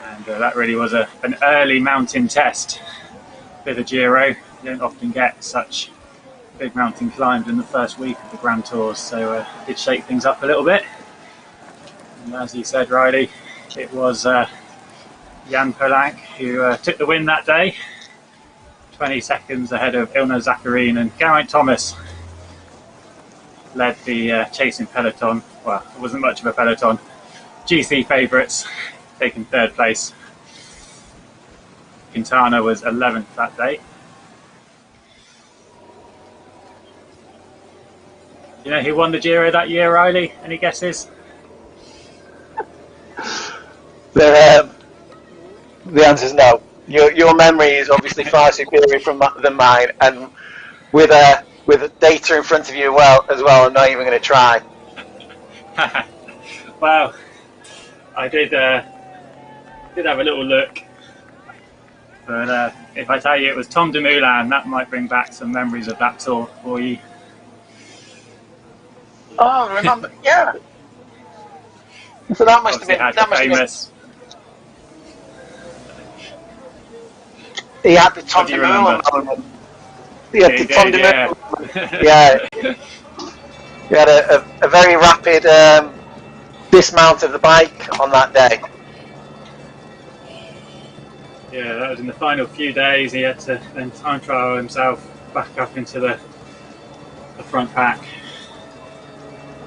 Speaker 1: and that really was an early mountain test for the Giro. You don't often get such big mountain climbs in the first week of the Grand Tours, so it did shake things up a little bit. And as you said, Riley, it was Jan Polanc who took the win that day, 20 seconds ahead of Ilna Zakarin, and Geraint Thomas led the chasing peloton. Well, it wasn't much of a peloton. GC favourites taking 3rd place. Quintana was 11th that day. You know who won the Giro that year, Riley? Any guesses?
Speaker 2: The answer is no. Your memory is obviously far superior than mine, and with data in front of you as well, I'm not even going to try.
Speaker 1: Well, I did have a little look, but if I tell you it was Tom Dumoulin, that might bring back some memories of that tour for you.
Speaker 2: Oh, I remember, yeah. So that must have been
Speaker 1: famous.
Speaker 2: He had the Tom Dumoulin moment. He had the Tom Dumoulin. Yeah. He had a very rapid dismount of the bike on that day.
Speaker 1: Yeah, that was in the final few days. He had to then time trial himself back up into the front pack.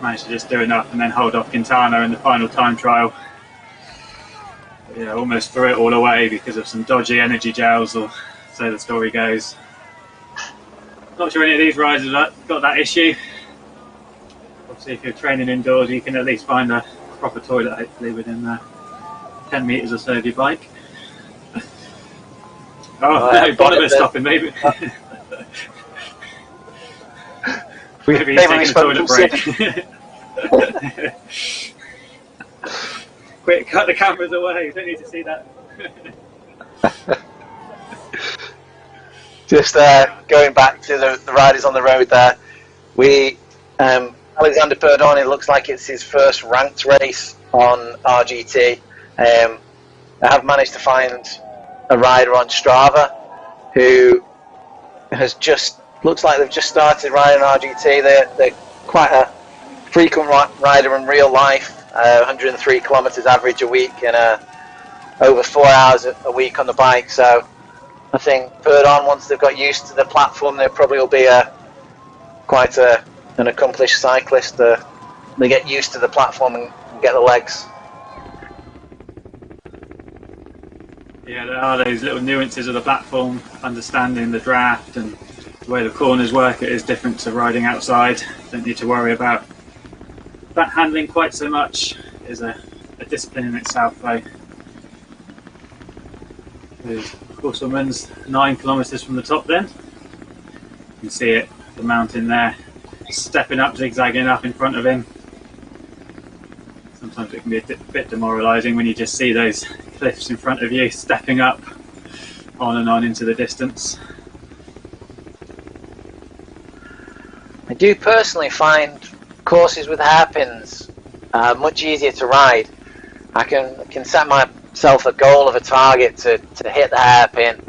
Speaker 1: Managed to just do enough and then hold off Quintana in the final time trial. But yeah, almost threw it all away because of some dodgy energy gels, or so the story goes. Not sure any of these riders have got that issue. Obviously, if you're training indoors, you can at least find a proper toilet, hopefully, within 10 metres or so of your bike. No, Boniver's stopping, maybe. Maybe he's taking a toilet break. Quick, cut the cameras away. You don't need to see that.
Speaker 2: Just going back to the riders on the road there. Alexander Perdon, it looks like it's his first ranked race on RGT. I have managed to find a rider on Strava who looks like they've just started riding RGT. They're quite a frequent rider in real life, 103 kilometres average a week, and over 4 hours a week on the bike. So I think Perdon, once they've got used to the platform, they probably will be quite an accomplished cyclist. They get used to the platform and get the legs.
Speaker 1: Yeah, there are those little nuances of the platform, understanding the draft and the way the corners work. It is different to riding outside. Don't need to worry about that handling quite so much. It is a discipline in itself, though. There's Horsewoman's 9 kilometres from the top then. You can see it, the mountain there, stepping up, zigzagging up in front of him. Sometimes it can be a bit demoralising when you just see those cliffs in front of you, stepping up on and on into the distance.
Speaker 2: I do personally find courses with hairpins much easier to ride. I can set myself a goal of a target to hit the hairpin,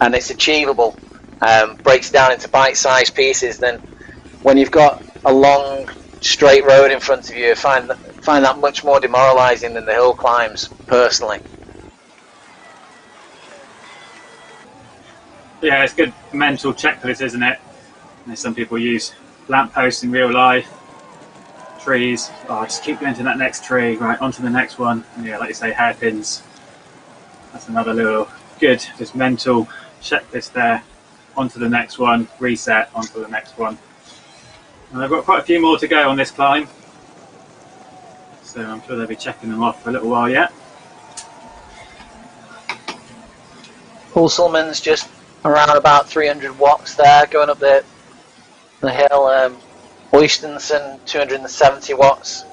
Speaker 2: and it's achievable. Breaks down into bite-sized pieces. Then when you've got a long straight road in front of you. I find that much more demoralising than the hill climbs, personally.
Speaker 1: Yeah, it's good mental checklist, isn't it? Some people use lampposts in real life, trees. Oh, just keep going to that next tree, right, onto the next one. And yeah, like you say, hairpins. That's another little good, just mental checklist there. Onto the next one, reset, onto the next one. And I've got quite a few more to go on this climb, so I'm sure they'll be checking them off for a little while yet.
Speaker 2: Pulselman's just around about 300 watts there, going up the hill. Oystenson 270 watts.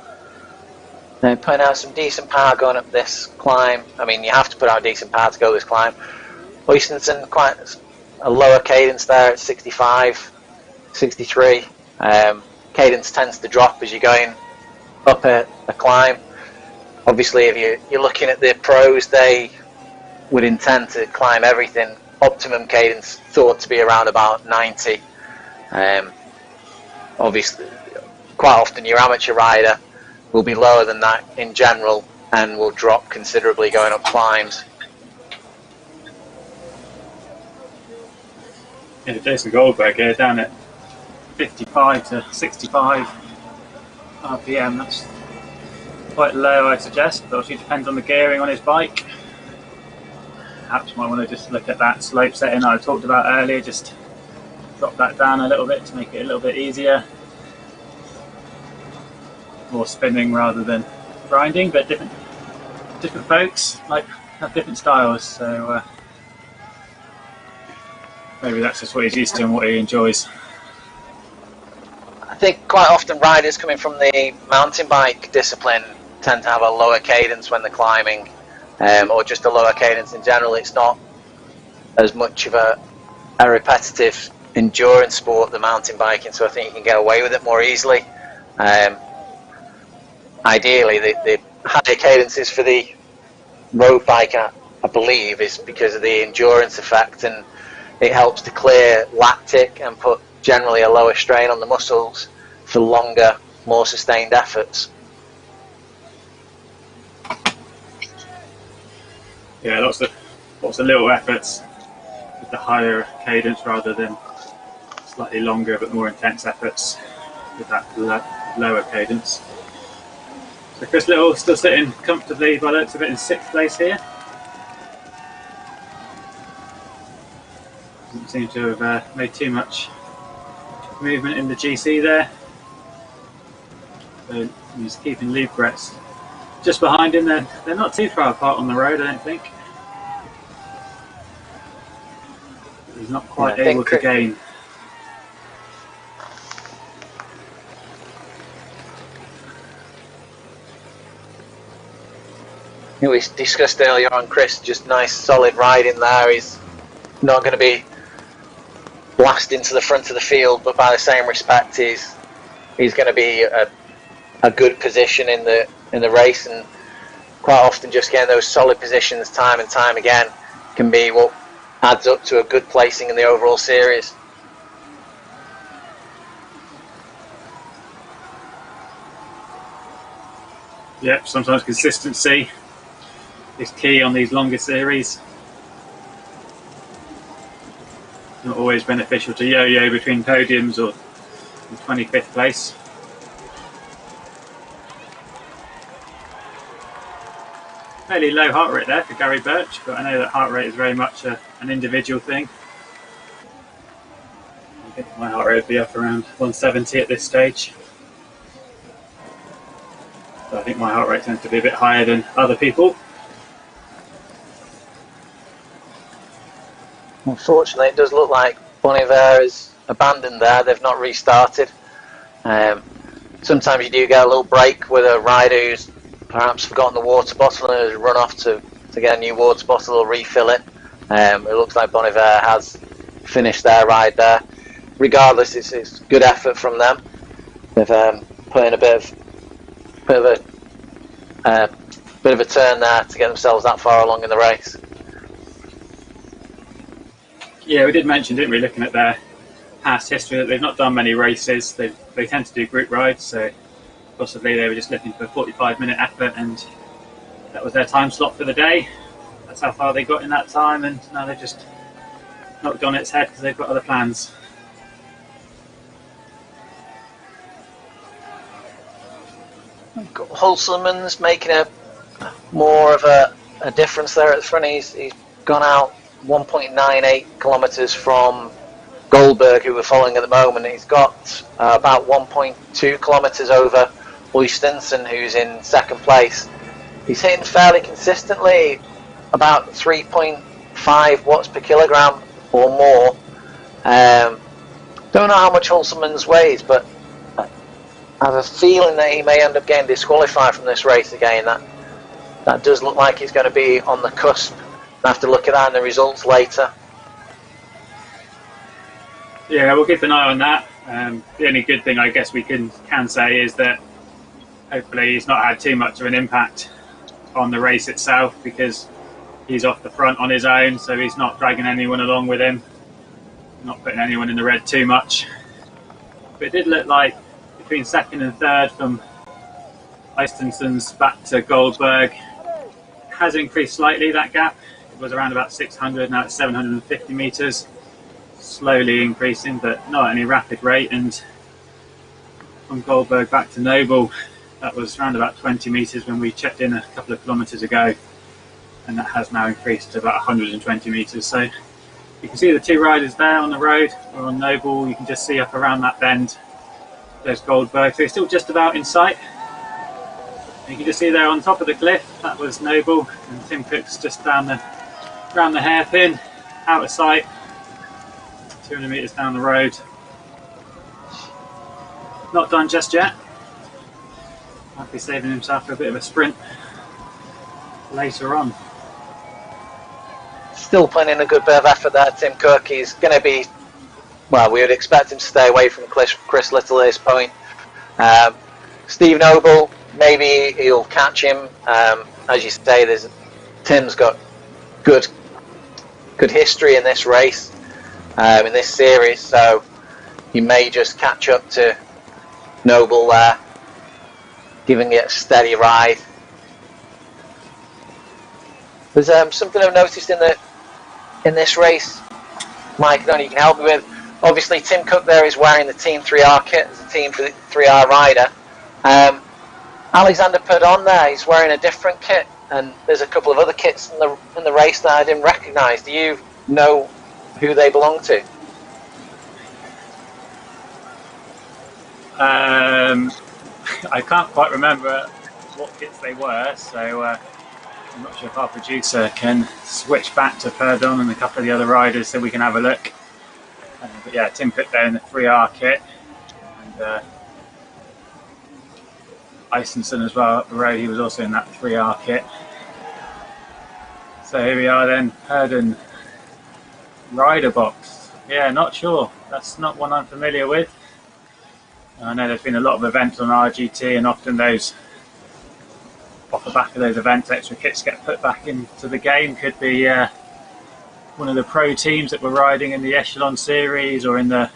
Speaker 2: They're putting out some decent power going up this climb. I mean, you have to put out decent power to go this climb. Oystenson quite a lower cadence there at 65, 63. Cadence tends to drop as you're going up a climb. Obviously, if you're looking at the pros, they would intend to climb everything. Optimum cadence thought to be around about 90. Obviously, quite often your amateur rider will be lower than that in general and will drop considerably going up climbs.
Speaker 1: Yeah, Jason Goldberg here down at 55 to 65 RPM. That's quite low, I suggest, but obviously depends on the gearing on his bike. Perhaps you might want to just look at that slope setting I talked about earlier, just drop that down a little bit to make it a little bit easier. More spinning rather than grinding, but different folks have different styles, so maybe that's just what he's used to and what he enjoys.
Speaker 2: I think quite often riders coming from the mountain bike discipline tend to have a lower cadence when they're climbing, or just a lower cadence in general. It's not as much of a repetitive endurance sport, the mountain biking, so I think you can get away with it more easily. Ideally, the higher cadences for the road bike, I believe, is because of the endurance effect, and it helps to clear lactic and put generally a lower strain on the muscles for longer, more sustained efforts.
Speaker 1: Yeah, lots of little efforts with the higher cadence rather than slightly longer but more intense efforts with that lower cadence. So Chris Little still sitting comfortably by the looks of it in 6th place here. Doesn't seem to have made too much movement in the GC there. So he's keeping Liebgretz just behind him. They're not too far apart on the road, I don't think. He's not quite able to gain.
Speaker 2: We discussed earlier on, Chris, just nice solid riding there. He's not going to be blasting to the front of the field, but by the same respect, he's going to be a good position in the race, and quite often just getting those solid positions time and time again can be what adds up to a good placing in the overall series.
Speaker 1: Yep, sometimes consistency is key on these longer series. Not always beneficial to yo-yo between podiums or 25th place. Fairly low heart rate there for Gary Birch, but I know that heart rate is very much an individual thing. I think my heart rate would be up around 170 at this stage. So I think my heart rate tends to be a bit higher than other people.
Speaker 2: Unfortunately, it does look like Bon Iver is abandoned there. They've not restarted. Sometimes you do get a little break with a rider who's perhaps forgotten the water bottle and has run off to get a new water bottle or refill it. It looks like Bon Iver has finished their ride there. Regardless, it's good effort from them. They've put in a bit of a turn there to get themselves that far along in the race.
Speaker 1: Yeah, we did mention, didn't we, looking at their past history that they've not done many races. They tend to do group rides, so possibly they were just looking for a 45-minute effort, and that was their time slot for the day. That's how far they got in that time, and now they've just knocked on its head because they've got other plans.
Speaker 2: Hulselman's making a more of a difference there at the front. He's gone out 1.98 kilometres from Goldberg, who we're following at the moment. He's got about 1.2 kilometres over Oystensen, who's in second place. He's hitting fairly consistently about 3.5 watts per kilogram or more. Don't know how much Hulselman's weighs, but I have a feeling that he may end up getting disqualified from this race again. That does look like he's going to be on the cusp. We'll have to look at that in the results later.
Speaker 1: Yeah, we'll keep an eye on that. The only good thing I guess we can say is that hopefully he's not had too much of an impact on the race itself, because he's off the front on his own, so he's not dragging anyone along with him, not putting anyone in the red too much. But it did look like between second and third from Oystensen's back to Goldberg has increased slightly, that gap. It was around about 600, now it's 750 metres. Slowly increasing, but not at any rapid rate. And from Goldberg back to Noble, that was around about 20 metres when we checked in a couple of kilometres ago, and that has now increased to about 120 metres. So you can see the two riders there on the road, or on Noble. You can just see up around that bend there's Goldberg, so he's still just about in sight. And you can just see there on top of the cliff, that was Noble, and Tim Cook's just around the hairpin, out of sight, 200 metres down the road. Not done just yet. Might be saving himself for a bit of a sprint later on.
Speaker 2: Still putting in a good bit of effort there, Tim Cook. He's going to be, well, we would expect him to stay away from Chris Little at this point. Steve Noble, maybe he'll catch him. As you say, Tim's got good history in this race, in this series, so he may just catch up to Noble there, giving it a steady ride. There's something I've noticed in this race, Mike, that you can help me with. Obviously, Tim Cook there is wearing the Team 3R kit as a Team 3R rider. Alexander Perdon there, he's wearing a different kit, and there's a couple of other kits in the race that I didn't recognise. Do you know who they belong to?
Speaker 1: I can't quite remember what kits they were, so I'm not sure if our producer can switch back to Perdon and a couple of the other riders so we can have a look. But yeah, Tim Cook there in the 3R kit, and Oystensen as well up the road, he was also in that 3R kit. So here we are then, Perdon rider box. Yeah, not sure. That's not one I'm familiar with. I know there's been a lot of events on RGT, and often those, off the back of those events, extra kits get put back into the game. Could be one of the pro teams that were riding in the Echelon Series or in the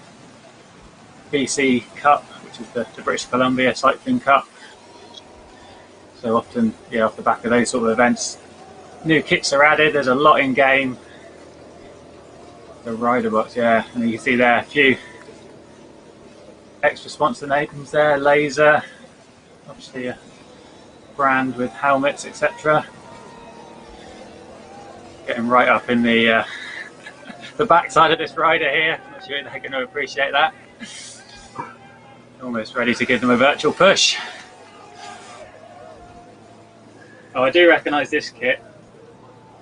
Speaker 1: BC Cup, which is the British Columbia Cycling Cup. So often, yeah, off the back of those sort of events, new kits are added. There's a lot in game. The rider box, yeah, and you can see there a few extra sponsor names there. Laser, obviously a brand with helmets, etc. Getting right up in the backside of this rider here. Not sure they're going to appreciate that. Almost ready to give them a virtual push. Oh, I do recognise this kit.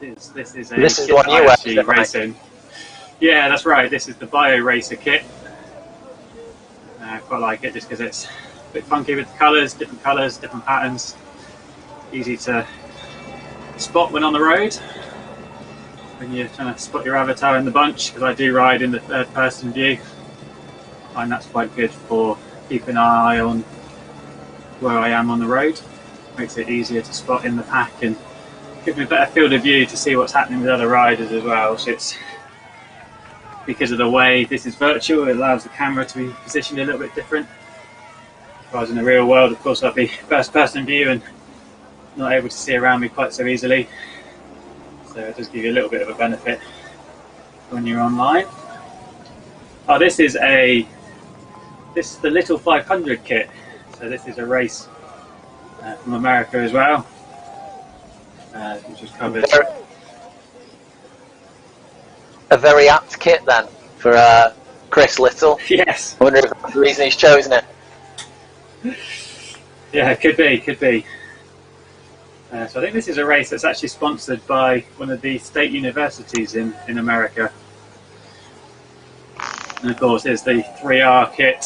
Speaker 1: This is
Speaker 2: the one you
Speaker 1: actually racing. Yeah, that's right. This is the Bio Racer kit. I quite like it just because it's a bit funky with the colours, different patterns. Easy to spot when on the road, when you're trying to spot your avatar in the bunch, because I do ride in the third person view. I find that's quite good for keeping an eye on where I am on the road. Makes it easier to spot in the pack and gives me a better field of view to see what's happening with other riders as well. So it's because of the way this is virtual, it allows the camera to be positioned a little bit different. If I was in the real world, of course, I'd be first person view and not able to see around me quite so easily. So it does give you a little bit of a benefit when you're online. Oh, this is the Little 500 kit. So this is a race from America as well, which was covered.
Speaker 2: A very apt kit then for Chris Little.
Speaker 1: Yes.
Speaker 2: I wonder if that's the reason he's chosen it.
Speaker 1: Yeah, could be. So I think this is a race that's actually sponsored by one of the state universities in America. And of course, there's the 3R kit: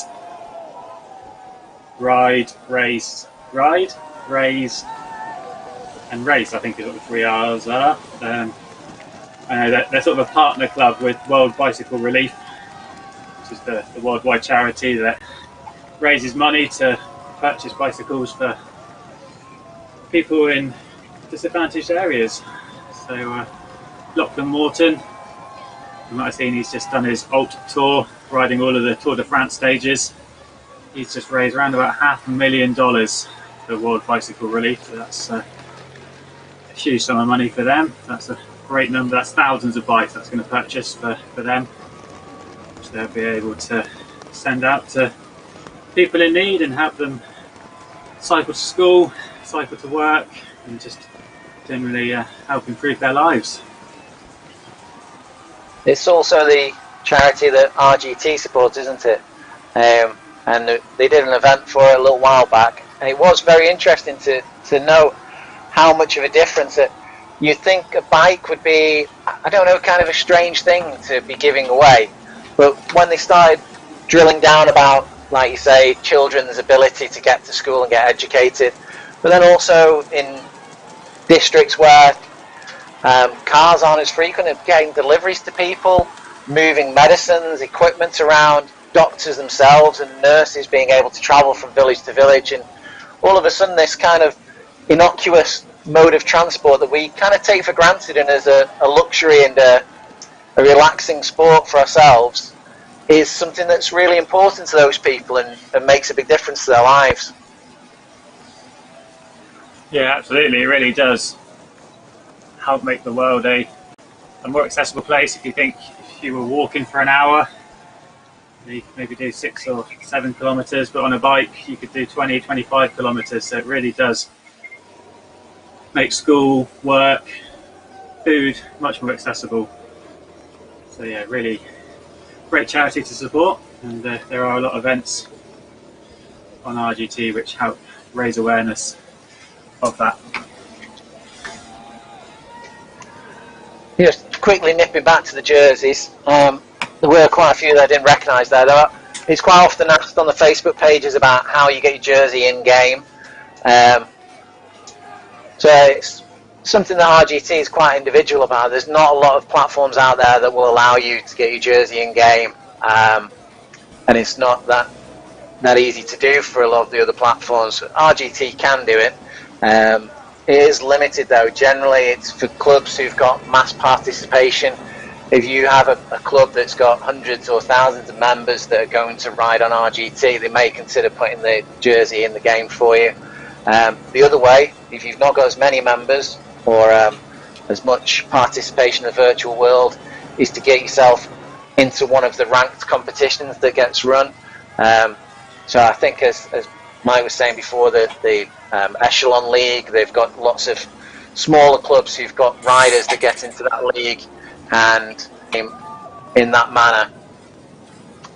Speaker 1: ride, race, and race. I think is what the 3Rs are. I know they're sort of a partner club with World Bicycle Relief, which is the worldwide charity that raises money to purchase bicycles for people in disadvantaged areas. So Lachlan Morton, you might have seen he's just done his Alt Tour, riding all of the Tour de France stages. He's just raised around about $500,000 for World Bicycle Relief. So that's a huge sum of money for them. That's a great number. That's thousands of bikes that's going to purchase for them, which they'll be able to send out to people in need and help them cycle to school, cycle to work, and just generally help improve their lives.
Speaker 2: It's also the charity that RGT supports, isn't it? And they did an event for it a little while back, and it was very interesting to know how much of a difference that you'd think a bike would be, I don't know, kind of a strange thing to be giving away. But when they started drilling down about, like you say, children's ability to get to school and get educated, but then also in districts where cars aren't as frequent, of getting deliveries to people, moving medicines, equipment around, doctors themselves and nurses being able to travel from village to village, and all of a sudden this kind of innocuous mode of transport that we kind of take for granted and as a luxury and a relaxing sport for ourselves is something that's really important to those people and makes a big difference to their lives.
Speaker 1: Yeah, absolutely. It really does help make the world a more accessible place. If you think if you were walking for an hour, you could maybe do 6 or 7 kilometres, but on a bike you could do 20, 25 kilometres. So it really does make school, work, food much more accessible. So yeah, really great charity to support, and there are a lot of events on RGT which help raise awareness of that.
Speaker 2: Just quickly nipping back to the jerseys, there were quite a few that I didn't recognise there. It's quite often asked on the Facebook pages about how you get your jersey in game. So it's something that RGT is quite individual about. There's not a lot of platforms out there that will allow you to get your jersey in game, and it's not that easy to do for a lot of the other platforms. RGT can do it. It is limited though. Generally it's for clubs who've got mass participation. If you have a club that's got hundreds or thousands of members that are going to ride on RGT, they may consider putting the jersey in the game for you. The other way, if you've not got as many members or as much participation in the virtual world, is to get yourself into one of the ranked competitions that gets run. So I think as Mike was saying before, the Echelon League, they've got lots of smaller clubs who've got riders that get into that league, and in that manner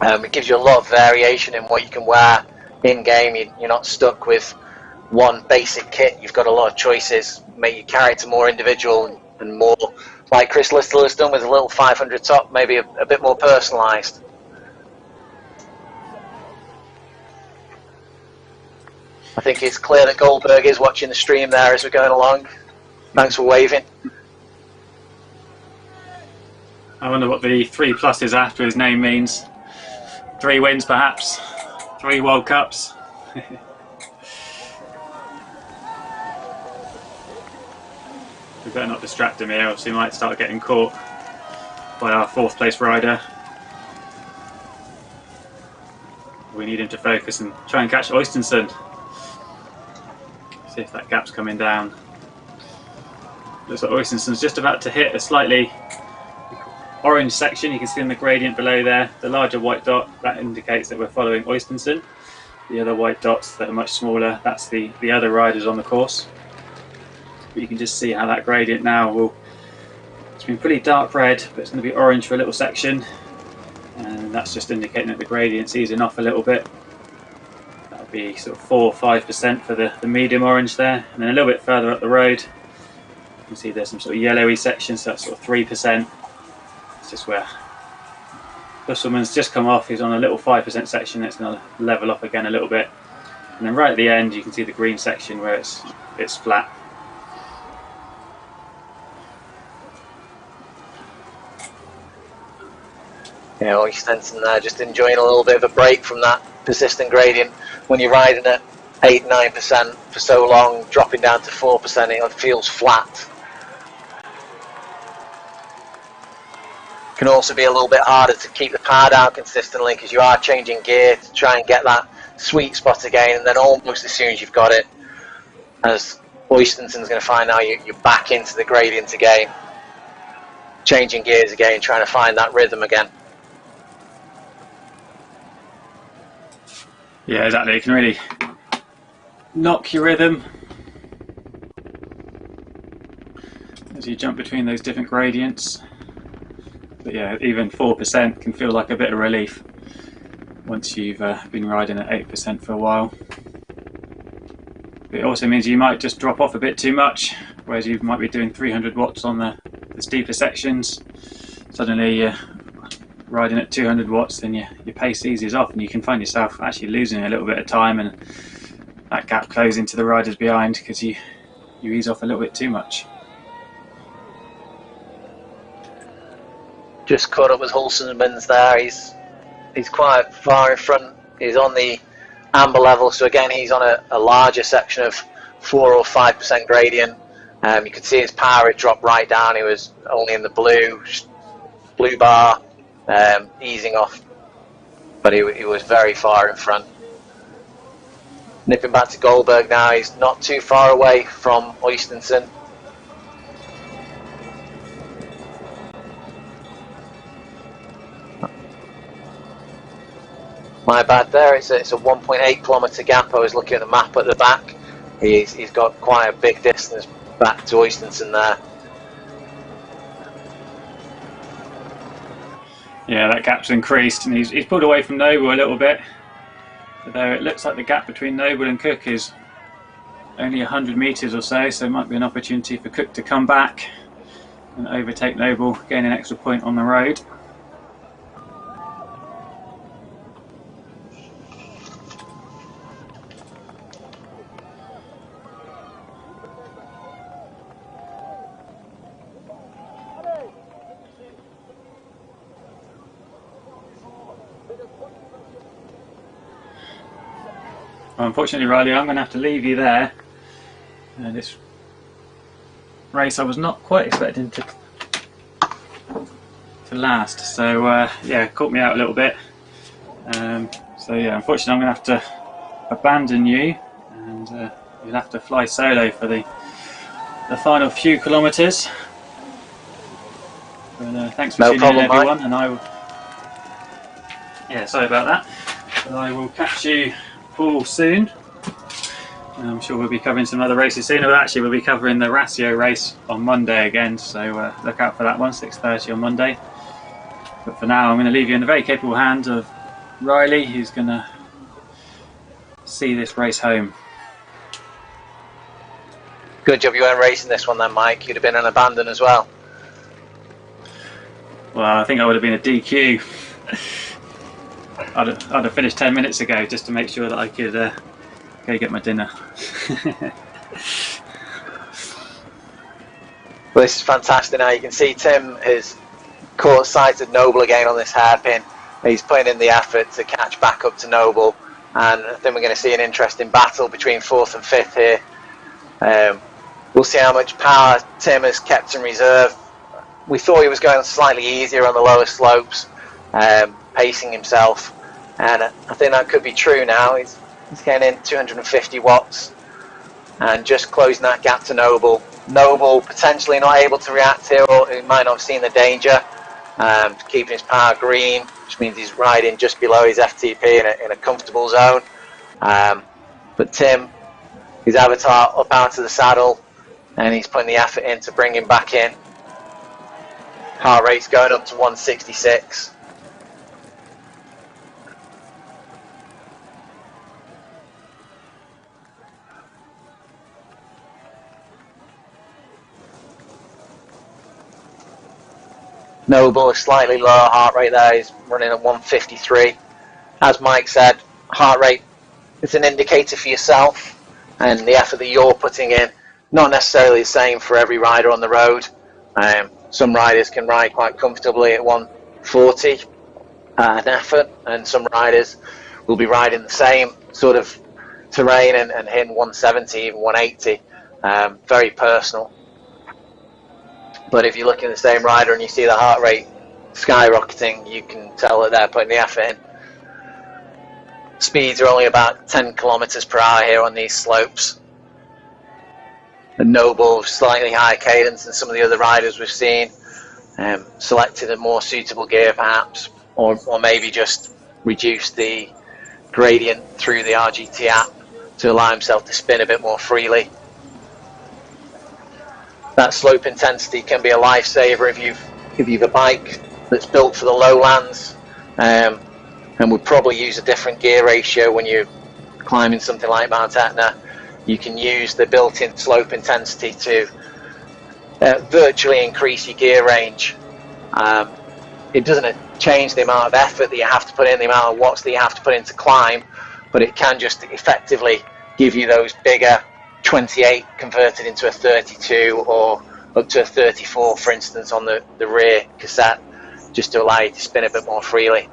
Speaker 2: it gives you a lot of variation in what you can wear in game. You're not stuck with one basic kit. You've got a lot of choices, make your character more individual and more like Chris Little has done with a little 500 top, maybe a bit more personalised. I think it's clear that Goldberg is watching the stream there as we're going along. Thanks for waving.
Speaker 1: I wonder what the 3+ is after his name means. 3 wins perhaps, 3 World Cups. We better not distract him here, else he might start getting caught by our 4th place rider. We need him to focus and try and catch Oystenson. See if that gap's coming down. Looks like Oystenson's just about to hit a slightly orange section. You can see in the gradient below there, the larger white dot, that indicates that we're following Oystenson. The other white dots that are much smaller, that's the other riders on the course. But you can just see how that gradient now will, it's been pretty dark red, but it's going to be orange for a little section. And that's just indicating that the gradient's easing off a little bit. That'll be sort of 4 or 5% for the medium orange there. And then a little bit further up the road, you can see there's some sort of yellowy sections, so that's sort of 3%. It's just where Busselman's just come off, he's on a little 5% section, it's going to level off again a little bit. And then right at the end you can see the green section where it's flat.
Speaker 2: Yeah, Oystenson there just enjoying a little bit of a break from that persistent gradient. When you're riding at 8-9% for so long, dropping down to 4%, it feels flat. Can also be a little bit harder to keep the power down consistently because you are changing gear to try and get that sweet spot again, and then almost as soon as you've got it, as Oystenson's going to find now, you're back into the gradient again, changing gears again, trying to find that rhythm again.
Speaker 1: Yeah, exactly, it can really knock your rhythm as you jump between those different gradients. But yeah, even 4% can feel like a bit of relief once you've been riding at 8% for a while. But it also means you might just drop off a bit too much, whereas you might be doing 300 watts on the steeper sections. Suddenly you're riding at 200 watts, then your pace eases off and you can find yourself actually losing a little bit of time, and that gap closing to the riders behind because you ease off a little bit too much.
Speaker 2: Just caught up with Hulsenmans there. He's quite far in front. He's on the amber level, so again he's on a larger section of 4 or 5% gradient. You can see his power had dropped right down. He was only in the blue bar, easing off, but he was very far in front. Nipping back to Goldberg now. He's not too far away from Oystenson. My bad there, it's a 1.8 kilometre gap. I was looking at the map at the back. He's got quite a big distance back to Oystenson there.
Speaker 1: Yeah, that gap's increased and he's pulled away from Noble a little bit. Although it looks like the gap between Noble and Cook is only 100 metres or so, so it might be an opportunity for Cook to come back and overtake Noble, gain an extra point on the road. Well, unfortunately, Riley, I'm going to have to leave you there. This race I was not quite expecting to last, so yeah, it caught me out a little bit. So yeah, unfortunately I'm going to have to abandon you, and you'll have to fly solo for the final few kilometres. But thanks for tuning in, everyone, Mike. And I will. Yeah, sorry about that. But I will catch you all soon. I'm sure we'll be covering some other races soon. Actually, we'll be covering the Ratio race on Monday again, so look out for that one, 6:30 on Monday. But for now, I'm going to leave you in the very capable hands of Riley, who's going to see this race home.
Speaker 2: Good job you weren't racing this one then, Mike. You'd have been an abandon as well.
Speaker 1: Well, I think I would have been a DQ. I'd have finished 10 minutes ago just to make sure that I could go get my dinner.
Speaker 2: Well, this is fantastic now. You can see Tim has caught sight of Noble again on this hairpin. He's putting in the effort to catch back up to Noble, and I think we're going to see an interesting battle between 4th and 5th here. We'll see how much power Tim has kept in reserve. We thought he was going slightly easier on the lower slopes, pacing himself, and I think that could be true now. He's getting in 250 watts and just closing that gap to Noble. Noble potentially not able to react here, or he might not have seen the danger, keeping his power green, which means he's riding just below his FTP in a comfortable zone. But Tim, his avatar up out of the saddle, and he's putting the effort in to bring him back in. Heart rate's going up to 166. Noble, a slightly lower heart rate there, he's running at 153. As Mike said, heart rate is an indicator for yourself and the effort that you're putting in. Not necessarily the same for every rider on the road. Some riders can ride quite comfortably at 140 an effort, and some riders will be riding the same sort of terrain and hitting 170, even 180. Very personal. But if you look at the same rider and you see the heart rate skyrocketing, you can tell that they're putting the effort in. Speeds are only about 10 kilometers per hour here on these slopes. A Noble, slightly higher cadence than some of the other riders we've seen. Selected a more suitable gear perhaps, or maybe just reduced the gradient through the RGT app to allow himself to spin a bit more freely. That slope intensity can be a lifesaver if you've a bike that's built for the lowlands, and would probably use a different gear ratio when you're climbing something like Mount Etna. You can use the built-in slope intensity to virtually increase your gear range. It doesn't change the amount of effort that you have to put in, the amount of watts that you have to put in to climb, but it can just effectively give you those bigger 28 converted into a 32 or up to a 34, for instance, on the rear cassette, just to allow you to spin a bit more freely.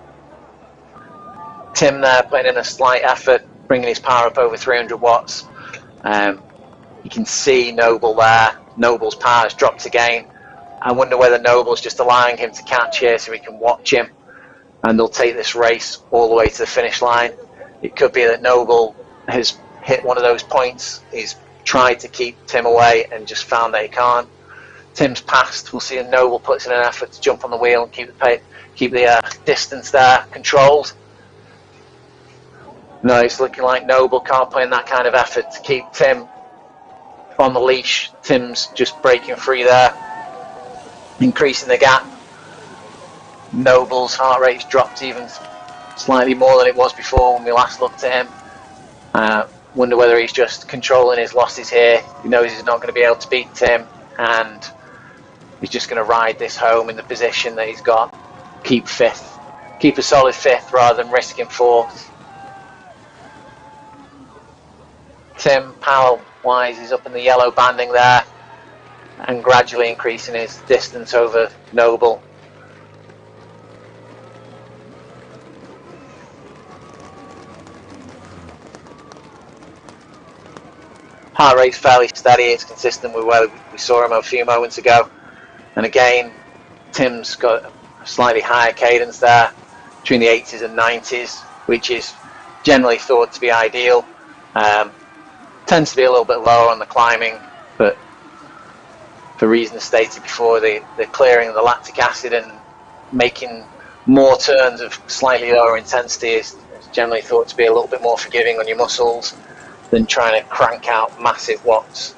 Speaker 2: Tim there putting in a slight effort, bringing his power up over 300 watts. You can see Noble there. Noble's power has dropped again. I wonder whether Noble's just allowing him to catch here so we can watch him, and they'll take this race all the way to the finish line. It could be that Noble has hit one of those points. He's tried to keep Tim away and just found that he can't. Tim's passed. We'll see if Noble puts in an effort to jump on the wheel and keep the distance there controlled. No, it's looking like Noble can't put in that kind of effort to keep Tim on the leash. Tim's just breaking free there, increasing the gap. Noble's heart rate's dropped even slightly more than it was before when we last looked at him. Wonder whether he's just controlling his losses here. He knows he's not going to be able to beat Tim, and he's just going to ride this home in the position that he's got. Keep fifth. Keep a solid fifth rather than risking fourth. Tim, power-wise, is up in the yellow banding there and gradually increasing his distance over Noble. Heart rate's fairly steady. It's consistent with where we saw him a few moments ago. And again, Tim's got a slightly higher cadence there, between the 80s and 90s, which is generally thought to be ideal. Tends to be a little bit lower on the climbing, but for reasons stated before, the clearing of the lactic acid and making more turns of slightly lower intensity is generally thought to be a little bit more forgiving on your muscles than trying to crank out massive watts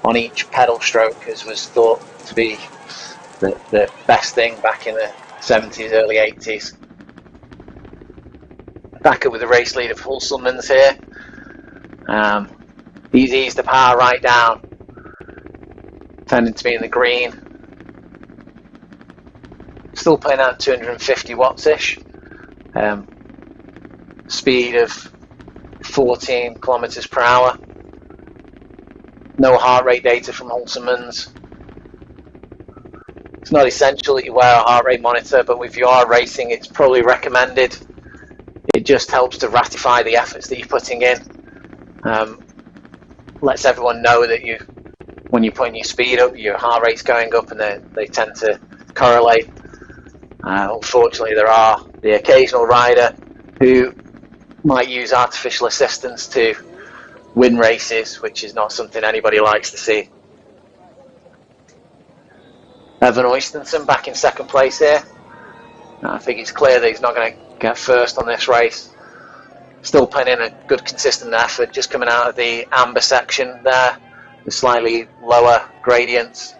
Speaker 2: on each pedal stroke, as was thought to be the best thing back in the 70s, early 80s. Back up with the race leader for Hulselmans here. He's eased the power right down, tending to be in the green. Still putting out 250 watts-ish. Speed of 14 kilometers per hour. No heart rate data from Hulselmans. It's not essential that you wear a heart rate monitor, but if you are racing, it's probably recommended. It just helps to ratify the efforts that you're putting in. Lets everyone know that when you're putting your speed up, your heart rate's going up, and they tend to correlate. Unfortunately, there are the occasional rider who might use artificial assistance to win races, which is not something anybody likes to see. Evan Oystenson back in second place here. I think it's clear that he's not going to get first on this race. Still putting in a good consistent effort, just coming out of the amber section there, the slightly lower gradients.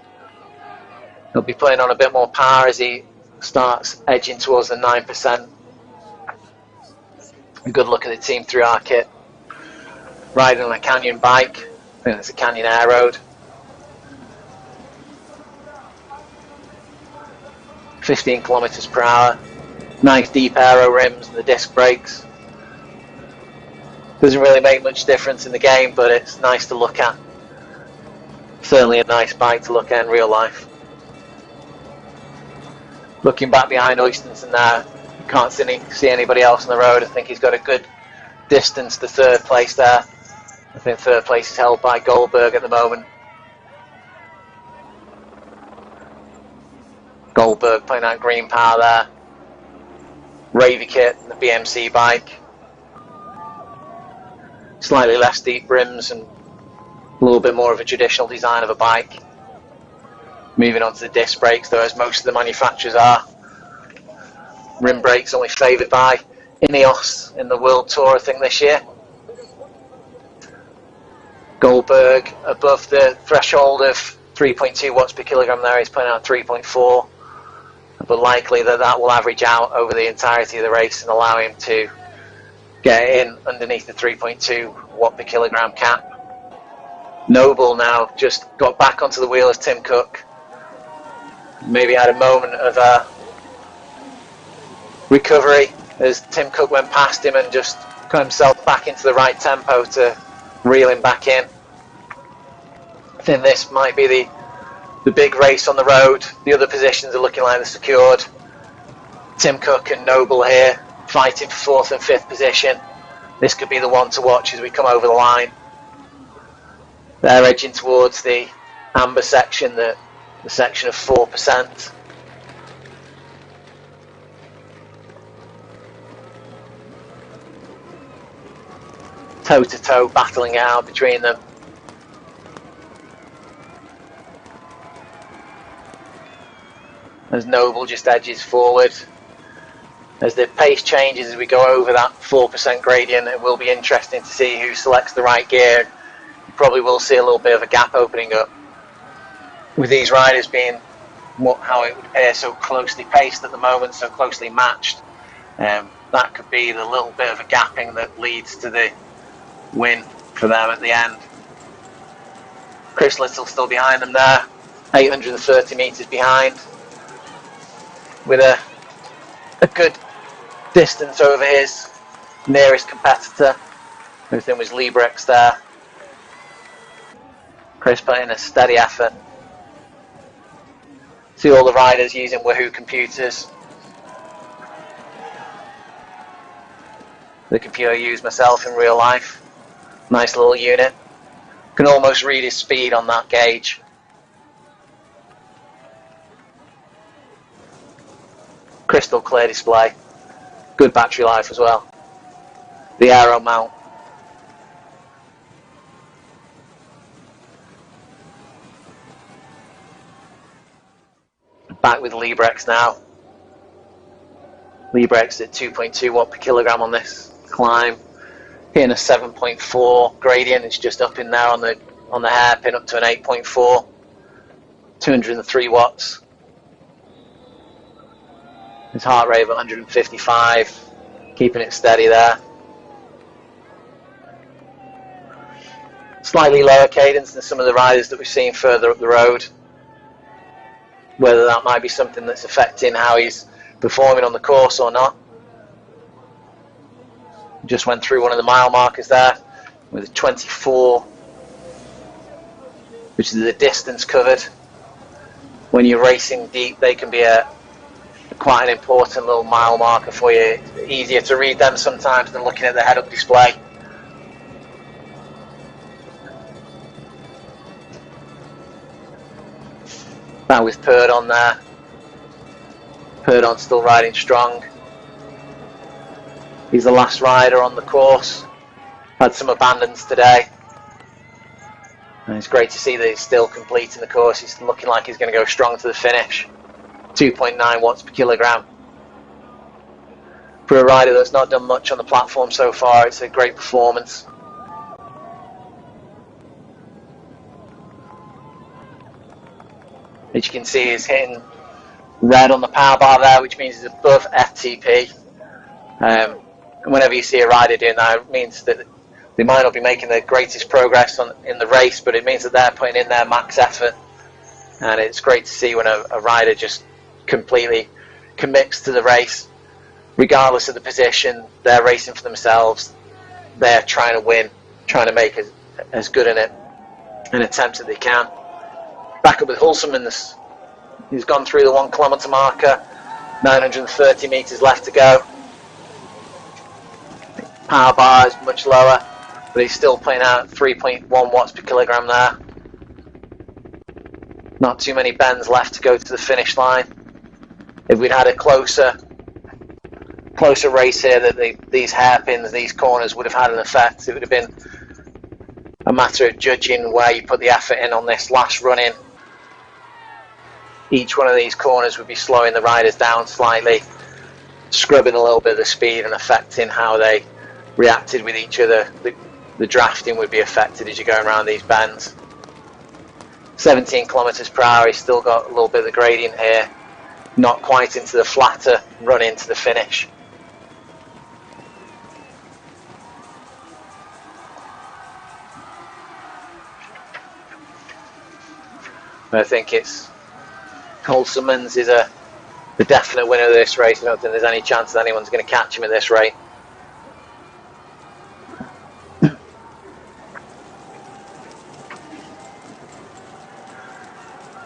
Speaker 2: He'll be putting on a bit more power as he starts edging towards the 9%. A good look at the Team 3R kit. Riding on a Canyon bike, I think it's a Canyon Air Road. 15 kilometers per hour. Nice deep aero rims and the disc brakes. Doesn't really make much difference in the game, but it's nice to look at. Certainly a nice bike to look at in real life. Looking back behind Oystenson there, can't see anybody else on the road. I think he's got a good distance to third place there. I think third place is held by Goldberg at the moment. Goldberg playing out green power there. Ravy kit, the BMC bike. Slightly less deep rims and a little bit more of a traditional design of a bike. Moving on to the disc brakes though, as most of the manufacturers are. Rim brakes only favoured by Ineos in the World Tour I think this year. Goldberg above the threshold of 3.2 watts per kilogram there, he's putting out 3.4, but likely that will average out over the entirety of the race and allow him to get in underneath the 3.2 watt per kilogram cap. Noble now just got back onto the wheel as Tim Cook. Maybe had a moment of recovery as Tim Cook went past him and just got himself back into the right tempo to reel him back in. I think this might be the big race on the road. The other positions are looking like they're secured. Tim Cook and Noble here fighting for 4th and 5th position. This could be the one to watch as we come over the line. They're edging towards the amber section, the section of 4%. Toe to toe, battling it out between them. As Noble just edges forward. As the pace changes as we go over that 4% gradient, it will be interesting to see who selects the right gear. You probably will see a little bit of a gap opening up. With these riders being how it would appear so closely paced at the moment, so closely matched, that could be the little bit of a gapping that leads to the win for them at the end. Chris Little still behind them there, 830 metres behind, with a good distance over his nearest competitor, who I think was Librex there. Chris put in a steady effort. See all the riders using Wahoo computers. The computer I use myself in real life. Nice little unit. Can almost read his speed on that gauge. Crystal clear display. Good battery life as well. The aero mount. Back with Librex now. Librex at 2.2 watt per kilogram on this climb. Hitting a 7.4 gradient. It's just up in there on the hairpin up to an 8.4. 203 watts. His heart rate of 155. Keeping it steady there. Slightly lower cadence than some of the riders that we've seen further up the road. Whether that might be something that's affecting how he's performing on the course or not. Just went through one of the mile markers there with a 24, which is the distance covered. When you're racing deep, they can be quite an important little mile marker for you. It's easier to read them sometimes than looking at the head-up display. That with Purdon there. Purdon still riding strong. He's the last rider on the course. Had some abandons today. And it's great to see that he's still completing the course. He's looking like he's going to go strong to the finish. 2.9 watts per kilogram. For a rider that's not done much on the platform so far, it's a great performance. As you can see, he's hitting red on the power bar there, which means he's above FTP. And whenever you see a rider doing that, it means that they might not be making the greatest progress in the race, but it means that they're putting in their max effort. And it's great to see when a rider just completely commits to the race, regardless of the position. They're racing for themselves. They're trying to win, trying to make as good an attempt as they can. Back up with Hulsemans. He's gone through the 1 kilometre marker. 930 metres left to go. Power bar is much lower, but he's still putting out 3.1 watts per kilogram there. Not too many bends left to go to the finish line. If we'd had a closer race here, that these hairpins, these corners would have had an effect. It would have been a matter of judging where you put the effort in on this last run in. Each one of these corners would be slowing the riders down slightly, scrubbing a little bit of the speed and affecting how they reacted with each other. The drafting would be affected as you're going around these bends. 17 kilometers per hour, he's still got a little bit of the gradient here, not quite into the flatter run into the finish. But I think it's Hulsemans is the definite winner of this race. I don't think there's any chance that anyone's going to catch him at this rate.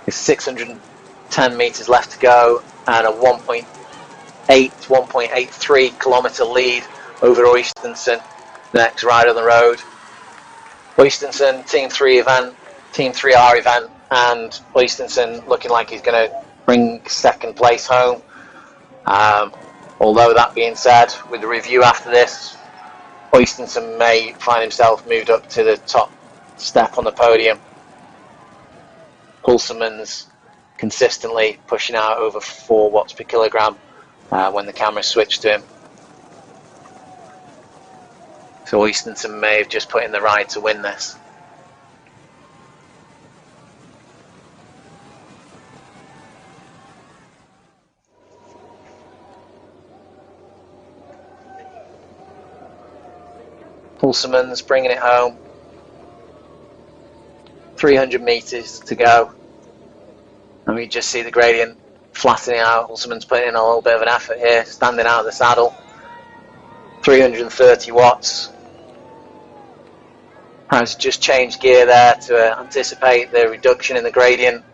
Speaker 2: There's 610 metres left to go and a 1.83 kilometre lead over Oystensen, the next rider on the road. Oystensen, Team 3R event, and Oystensen looking like he's going to bring second place home. Although that being said, with the review after this, Oystensen may find himself moved up to the top step on the podium. Hulsemans consistently pushing out over 4 watts per kilogram when the camera switched to him. So Oystensen may have just put in the ride to win this. Hulsemans bringing it home. 300 metres to go. And we just see the gradient flattening out. Hulsemans putting in a little bit of an effort here, standing out of the saddle. 330 watts. Has just changed gear there to anticipate the reduction in the gradient.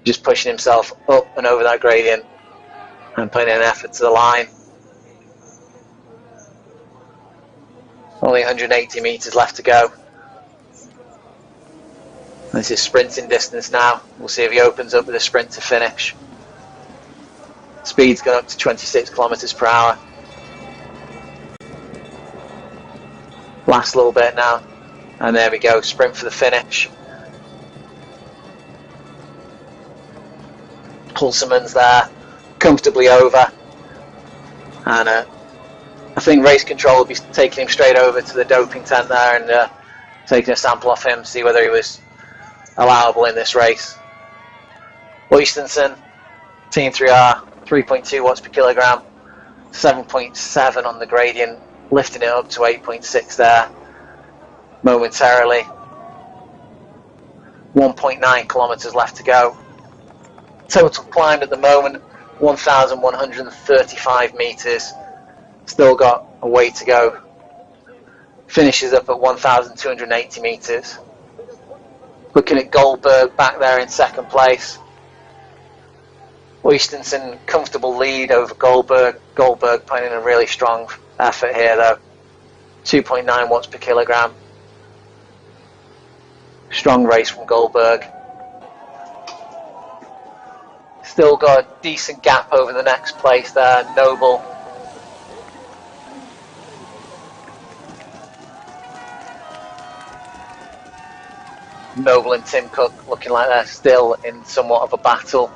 Speaker 2: Just pushing himself up and over that gradient and putting in an effort to the line. Only 180 metres left to go. This is sprinting distance now. We'll see if he opens up with a sprint to finish. Speed's gone up to 26 kilometers per hour. Last little bit now. And there we go, sprint for the finish. Hulsemans there, comfortably over. And I think race control will be taking him straight over to the doping tent there and taking a sample off him, see whether he was allowable in this race. Oystensen, Team 3R, 3.2 watts per kilogram, 7.7 on the gradient, lifting it up to 8.6 there momentarily. 1.9 kilometers left to go. Total climbed at the moment 1,135 meters. Still got a way to go. Finishes up at 1,280 meters. Looking at Goldberg back there in second place. Oystensen comfortable lead over Goldberg. Goldberg putting in a really strong effort here though. 2.9 watts per kilogram. Strong race from Goldberg. Still got a decent gap over the next place there, Noble. Noble and Tim Cook looking like they're still in somewhat of a battle.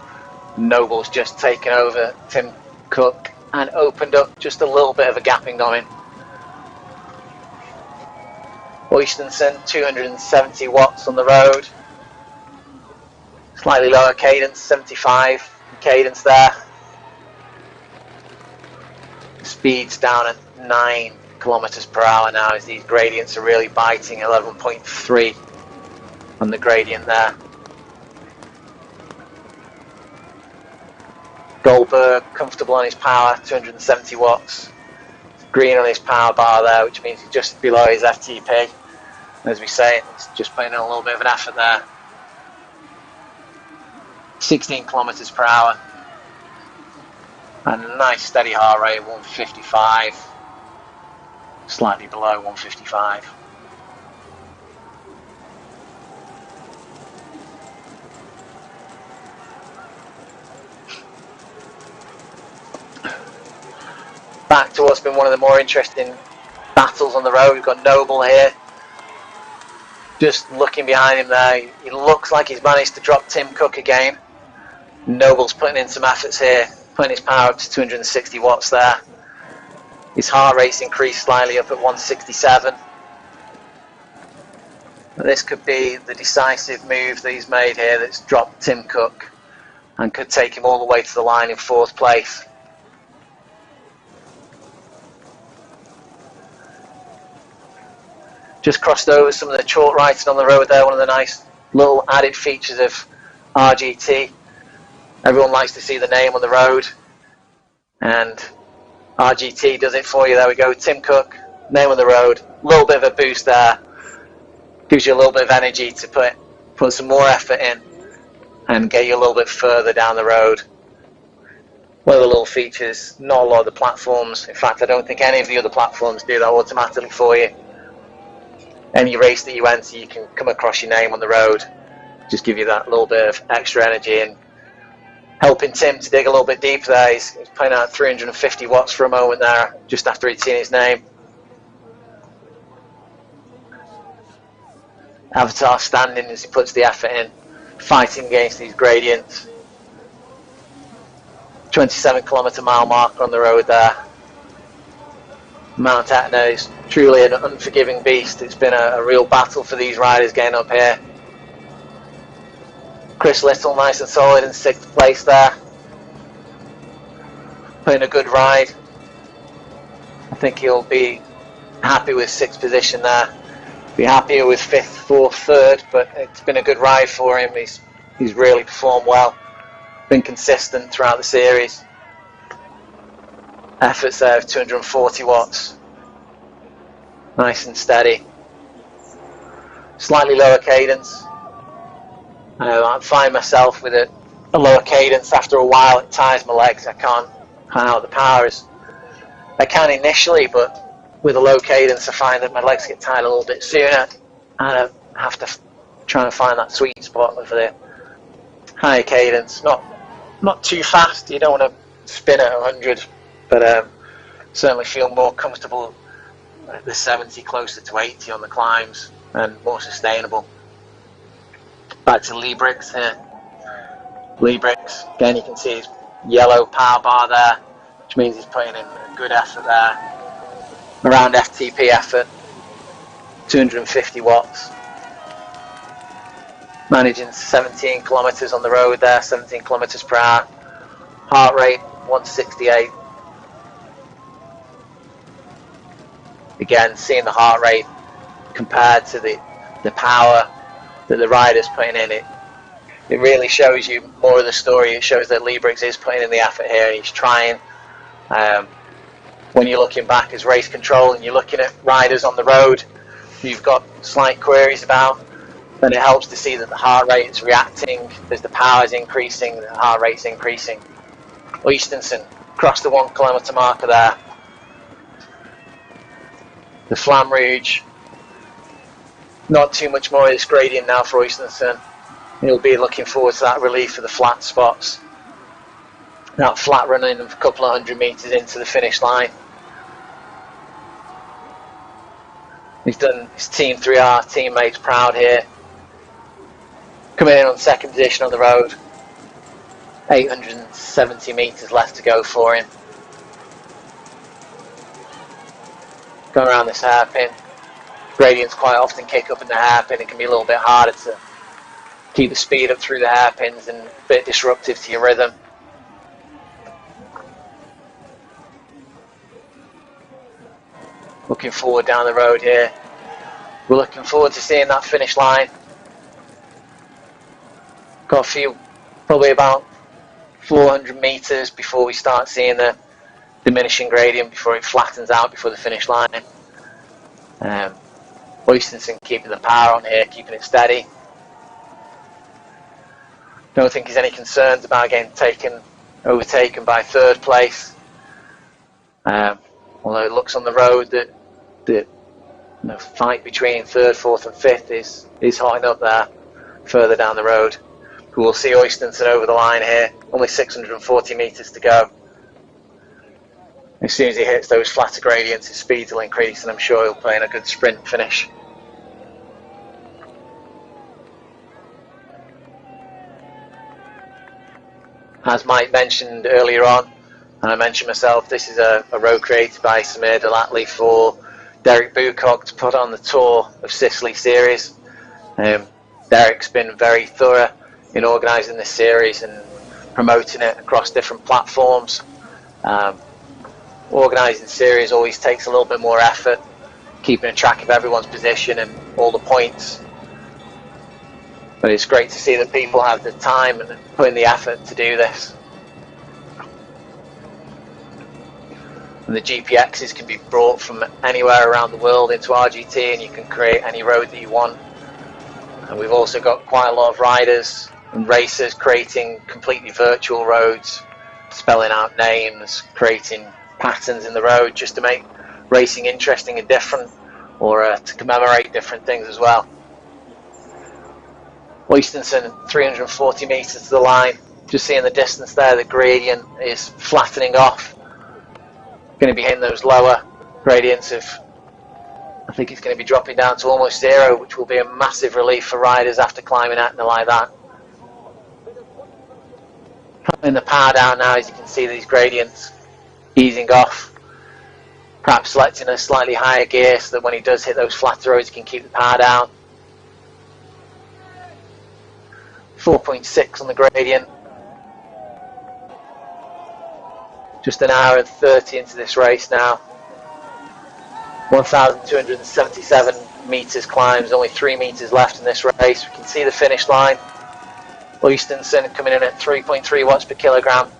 Speaker 2: Noble's just taken over Tim Cook and opened up just a little bit of a gapping on him. Oystenson, 270 watts on the road. Slightly lower cadence, 75 cadence there. Speed's down at 9 kilometers per hour now as these gradients are really biting, 11.3 on the gradient there. Goldberg comfortable on his power, 270 watts. Green on his power bar there, which means he's just below his FTP. As we say, it's just putting in a little bit of an effort there. 16 kilometers per hour. And a nice steady heart rate, 155. Slightly below 155. Back to what's been one of the more interesting battles on the road. We've got Noble here. Just looking behind him there, he looks like he's managed to drop Tim Cook again. Noble's putting in some efforts here, putting his power up to 260 watts there. His heart rate's increased slightly up at 167. But this could be the decisive move that he's made here that's dropped Tim Cook and could take him all the way to the line in 4th place. Just crossed over some of the chalk writing on the road there, one of the nice little added features of RGT. Everyone likes to see the name on the road, and RGT does it for you. There we go, Tim Cook, name on the road, a little bit of a boost there, gives you a little bit of energy to put some more effort in and get you a little bit further down the road. One of the little features, not a lot of the platforms, in fact I don't think any of the other platforms do that automatically for you. Any race that you enter, you can come across your name on the road, just give you that little bit of extra energy and helping Tim to dig a little bit deeper there. He's playing out 350 watts for a moment there, just after he'd seen his name. Avatar standing as he puts the effort in, fighting against these gradients. 27 kilometer mile marker on the road there. Mount Etna is truly an unforgiving beast. It's been a real battle for these riders getting up here. Chris Little nice and solid in 6th place there. Putting a good ride. I think he'll be happy with 6th position there. Be happier with 5th, 4th, 3rd, but it's been a good ride for him. He's really performed well. Been consistent throughout the series. Efforts there of 240 watts. Nice and steady. Slightly lower cadence. I find myself with a lower cadence after a while. It tires my legs. I can't out the power as I can initially, but with a low cadence I find that my legs get tired a little bit sooner, and I have to try and find that sweet spot with the higher cadence. Not too fast. You don't want to spin at 100, but certainly feel more comfortable at the 70, closer to 80 on the climbs, and more sustainable. Back to Liebrix here. Liebrix, again you can see his yellow power bar there, which means he's putting in a good effort there. Around FTP effort, 250 watts. Managing 17 kilometers on the road there, 17 kilometers per hour. Heart rate 168. Again, seeing the heart rate compared to the power that the rider's putting in, it really shows you more of the story. It shows that Liebrix is putting in the effort here and he's trying. When you're looking back as race control and you're looking at riders on the road you've got slight queries about, then it helps to see that the heart rate is reacting as the power is increasing, the heart rate's increasing. Oystenson crossed the 1 kilometer marker there. The Flamme Rouge, not too much more of this gradient now for Oystenson. He'll be looking forward to that relief for the flat spots. That flat running of a couple of 100 meters into the finish line. He's done his Team 3R teammates proud here. Coming in on second position on the road. 870 metres left to go for him. Going around this hairpin. Gradients quite often kick up in the hairpin. It can be a little bit harder to keep the speed up through the hairpins and a bit disruptive to your rhythm. Looking forward down the road here. We're looking forward to seeing that finish line. Got a few, probably about 400 metres before we start seeing the diminishing gradient, before it flattens out before the finish line. Oystonson keeping the power on here, keeping it steady. Don't think there's any concerns about getting overtaken by third place. Although it looks on the road that the fight between third, fourth and fifth is hotting up there further down the road. We'll see Oystonson over the line here, only 640 metres to go. As soon as he hits those flatter gradients, his speed will increase, and I'm sure he'll play in a good sprint finish. As Mike mentioned earlier on, and I mentioned myself, this is a road created by Samir Delatli for Derek Bucock to put on the Tour of Sicily series. Derek's been very thorough in organising this series and promoting it across different platforms. Organising series always takes a little bit more effort, keeping a track of everyone's position and all the points. But it's great to see that people have the time and put in the effort to do this. And the GPXs can be brought from anywhere around the world into RGT, and you can create any road that you want. And we've also got quite a lot of riders and racers creating completely virtual roads, spelling out names, creating patterns in the road just to make racing interesting and different, or to commemorate different things as well. Oystonson 340 metres to the line. Just seeing the distance there, the gradient is flattening off. Going to be hitting those lower gradients of, I think it's going to be dropping down to almost zero, which will be a massive relief for riders after climbing Etna like that. Putting the power down now, as you can see these gradients easing off. Perhaps selecting a slightly higher gear so that when he does hit those flatter roads he can keep the power down. 4.6 on the gradient. Just an hour and 30 into this race now. 1,277 metres climbs, only 3 metres left in this race. We can see the finish line. Oystonson coming in at 3.3 watts per kilogram.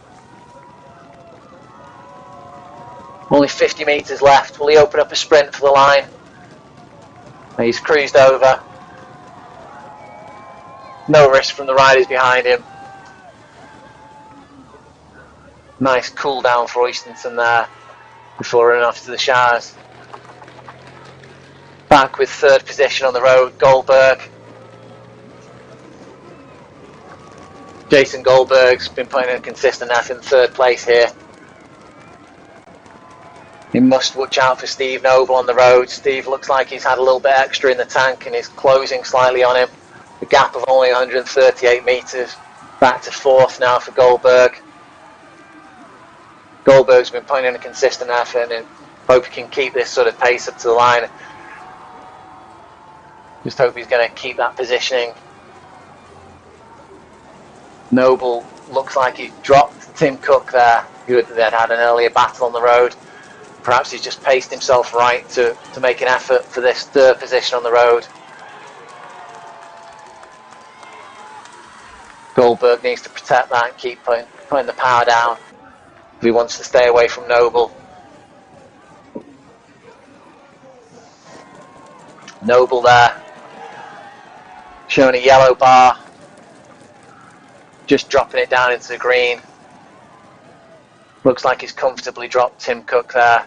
Speaker 2: Only 50 metres left. Will he open up a sprint for the line? He's cruised over. No risk from the riders behind him. Nice cool down for Oystonson there before running off to the showers. Back with third position on the road, Goldberg. Jason Goldberg's been putting in a consistent effort in third place here. He must watch out for Steve Noble on the road. Steve looks like he's had a little bit extra in the tank and is closing slightly on him. A gap of only 138 metres. Back to fourth now for Goldberg. Goldberg's been putting in a consistent effort and hope he can keep this sort of pace up to the line. Just hope he's going to keep that positioning. Noble looks like he dropped Tim Cook there, who had had an earlier battle on the road. Perhaps he's just paced himself right to make an effort for this third position on the road. Goldberg needs to protect that and keep putting the power down if he wants to stay away from Noble. Noble there, showing a yellow bar, just dropping it down into the green. Looks like he's comfortably dropped Tim Cook there.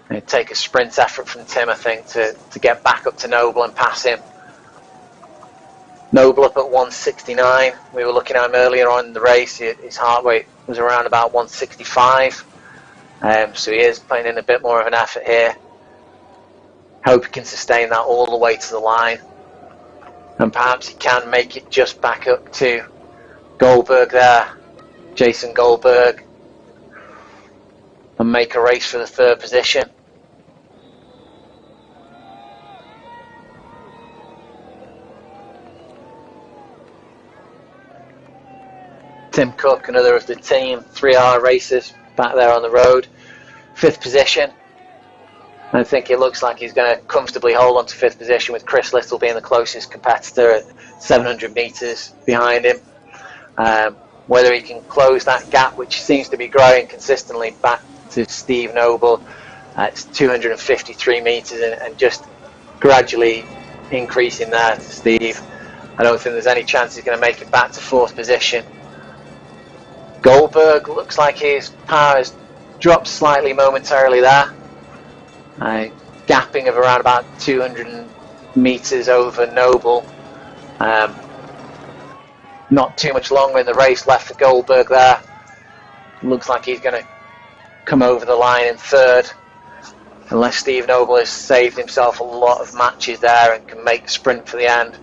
Speaker 2: It'd take a sprint effort from Tim, I think, to get back up to Noble and pass him. Noble up at 169. We were looking at him earlier on in the race. His heart rate was around about 165. So he is putting in a bit more of an effort here. Hope he can sustain that all the way to the line. and perhaps he can make it just back up to Goldberg there, Jason Goldberg, and make a race for the third position. Tim Cook, another of the team 3R racers, back there on the road, 5th position. I think it looks like he's going to comfortably hold on to 5th position, with Chris Little being the closest competitor at 700 metres behind him. Whether he can close that gap, which seems to be growing consistently, back to Steve Noble, it's 253 metres and just gradually increasing there to Steve. I don't think there's any chance he's going to make it back to 4th position. Goldberg looks like his power has dropped slightly momentarily there. Gapping of around about 200 metres over Noble. Not too much longer in the race left for Goldberg there. Looks like he's going to come over the line in 3rd, unless Steve Noble has saved himself a lot of matches there and can make the sprint for the end.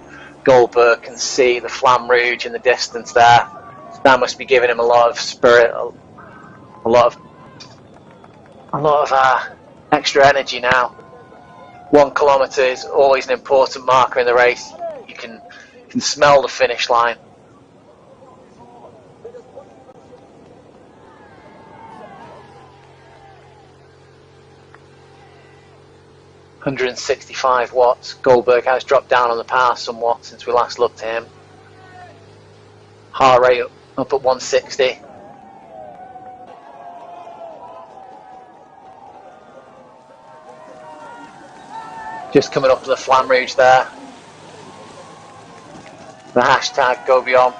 Speaker 2: Goldberg can see the Flamme Rouge in the distance there. That must be giving him a lot of spirit, a lot of extra energy now. 1 kilometre is always an important marker in the race. You can smell the finish line. $165. Goldberg has dropped down on the power somewhat since we last looked at him. Heart rate up at 160. Just coming up to the Flamme Rouge there. The hashtag Go Beyond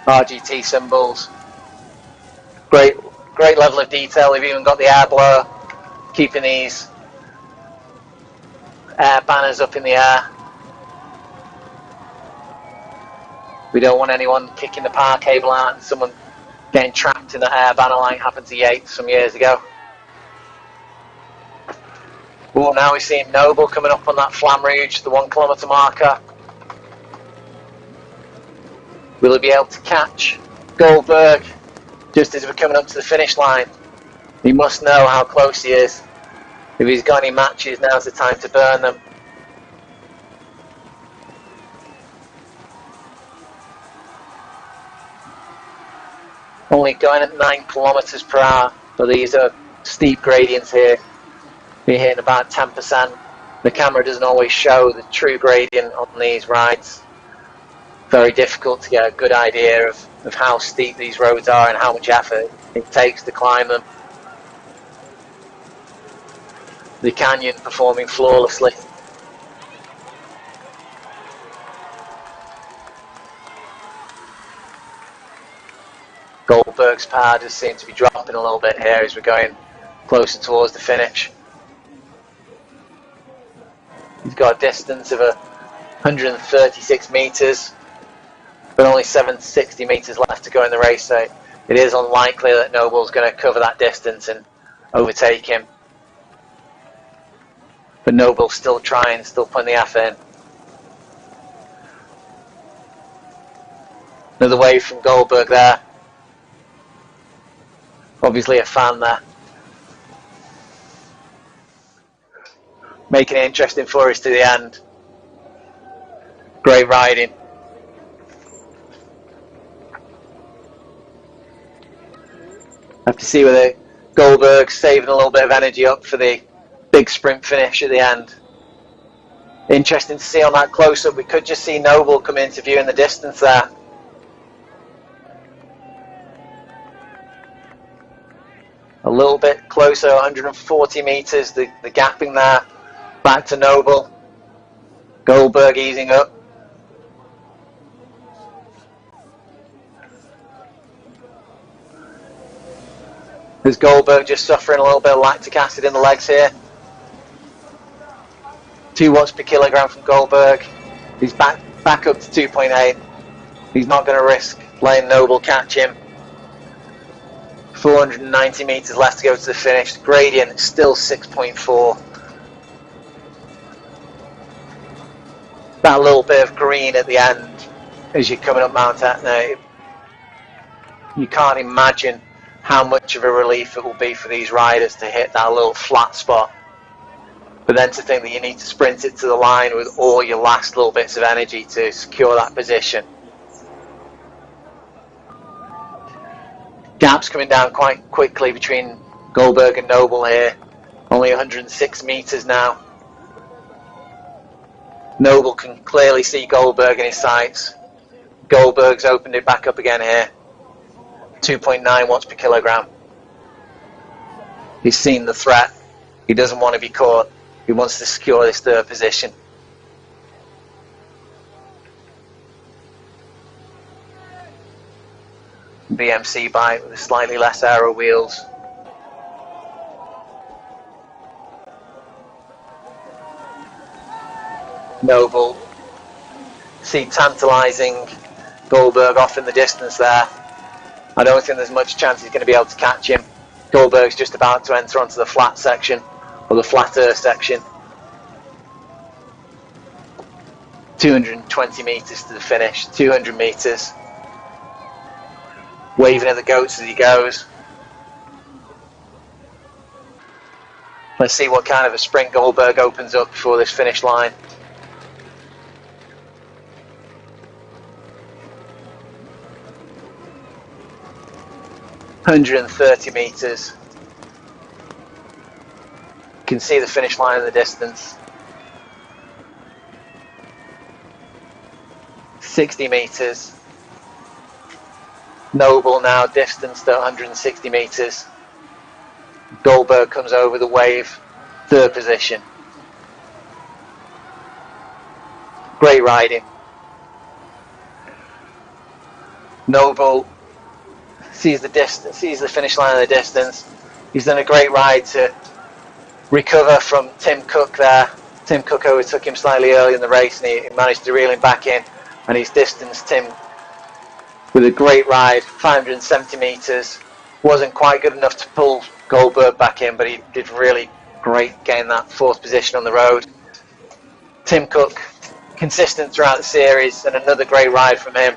Speaker 2: RGT symbols. Great level of detail. They've even got the air blower keeping these air banners up in the air. We don't want anyone kicking the power cable out and someone getting trapped in the air banner like happened to Yates some years ago. Oh, now we're seeing Noble coming up on that Flamme Rouge, the 1 kilometre marker. Will he be able to catch Goldberg just as we're coming up to the finish line? He must know how close he is. If he's got any matches, now's the time to burn them. Only going at 9 kilometres per hour, but these are steep gradients here. We're hitting about 10%. The camera doesn't always show the true gradient on these rides. Very difficult to get a good idea of how steep these roads are and how much effort it takes to climb them. The canyon performing flawlessly. Goldberg's power does seem to be dropping a little bit here as we're going closer towards the finish. He's got a distance of 136 metres, but only 760 metres left to go in the race, so it is unlikely that Noble's going to cover that distance and overtake him. But Noble's still trying, still putting the effort in. Another wave from Goldberg there. Obviously a fan there. Making it interesting for us to the end. Great riding. Have to see whether Goldberg's saving a little bit of energy up for the big sprint finish at the end. Interesting to see on that close-up. We could just see Noble come into view in the distance there. A little bit closer, 140 metres, the gapping there. Back to Noble. Goldberg easing up. Is Goldberg just suffering a little bit of lactic acid in the legs here? 2 watts per kilogram from Goldberg. He's back up to 2.8. He's not going to risk letting Noble catch him. 490 metres left to go to the finish. The gradient is still 6.4. that little bit of green at the end as you're coming up Mount Etna, you can't imagine how much of a relief it will be for these riders to hit that little flat spot. But then to think that you need to sprint it to the line with all your last little bits of energy to secure that position. Gaps coming down quite quickly between Goldberg and Noble here. Only 106 meters now. Noble can clearly see Goldberg in his sights. Goldberg's opened it back up again here. 2.9 watts per kilogram. He's seen the threat. He doesn't want to be caught. He wants to secure this third position. BMC bike with slightly less aero wheels. Noble, see tantalising Goldberg off in the distance there. I don't think there's much chance he's going to be able to catch him. Goldberg's just about to enter onto the flat section, or the flatter section. 220 metres to the finish, 200 metres. Waving at the goats as he goes. Let's see what kind of a sprint Goldberg opens up before this finish line. ...130 metres. You can see the finish line in the distance. 60 metres. Noble now distanced at 160 metres. Goldberg comes over the wave, third position. Great riding. Noble sees the distance, sees the finish line in the distance. He's done a great ride to recover from Tim Cook there. Tim Cook overtook him slightly early in the race and he managed to reel him back in, and he's distanced Tim with a great ride, 570 metres. Wasn't quite good enough to pull Goldberg back in, but he did really great getting that fourth position on the road. Tim Cook, consistent throughout the series, and another great ride from him.